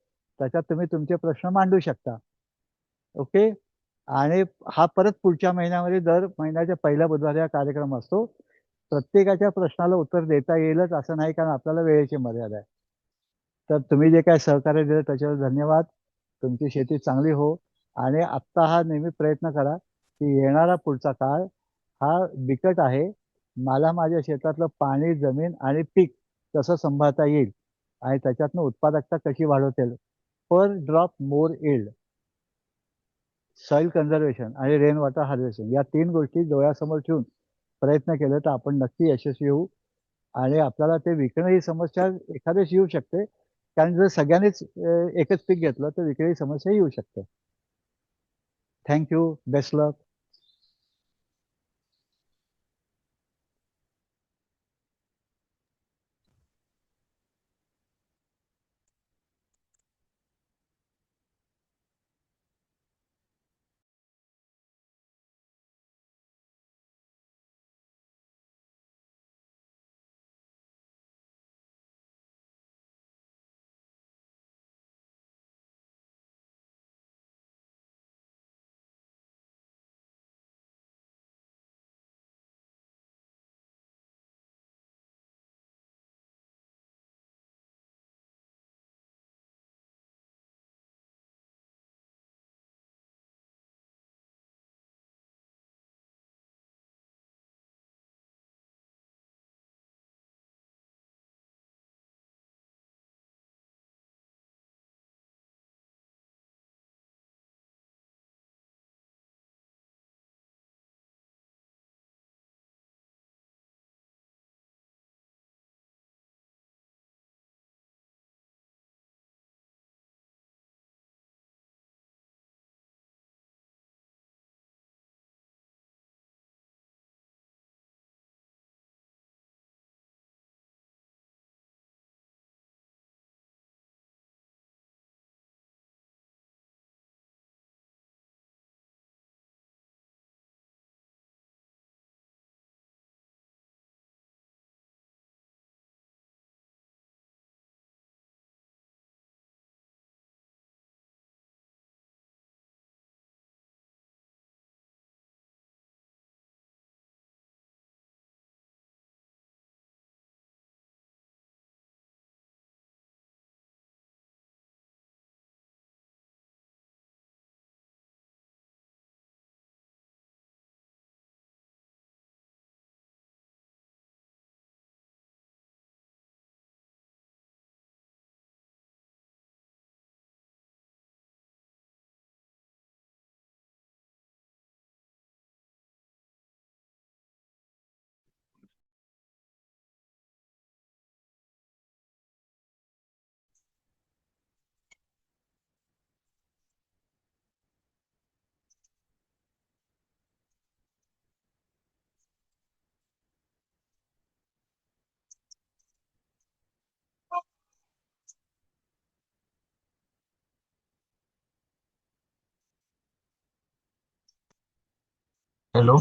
त्याच्यात तुम्ही तुमचे प्रश्न मांडू शकता. ओके. आणि हा परत पुढच्या महिन्यामध्ये दर महिन्याच्या पहिल्या बुधवारी हा कार्यक्रम असतो. प्रत्येकाच्या प्रश्नाला उत्तर देता येईलच असं नाही, कारण आपल्याला वेळेची मर्यादा आहे. तर तुम्ही जे काय सहकार्य दिलं त्याच्यावर धन्यवाद. तुमची शेती चांगली हो. आणि आत्ता हा नेहमी प्रयत्न करा की येणारा पुढचा काळ हा बिकट आहे. मला माझ्या शेतातलं पाणी, जमीन आणि पीक कसं सांभाळता येईल आणि त्याच्यातनं उत्पादकता कशी वाढवता येईल. Per drop more yield, soil conservation आणि रेन वॉटर हार्वेस्टिंग या 3 गोष्टी डोळ्यासमोर ठेवून प्रयत्न केले तर आपण नक्की यशस्वी होऊ. आणि आपल्याला ते विकणं ही समस्या एखाद्याच येऊ शकते, कारण जर सगळ्यांनीच एकच पीक घेतलं तर विक्री ही समस्या येऊ शकते. थँक्यू. बेस्ट लक. हॅलो.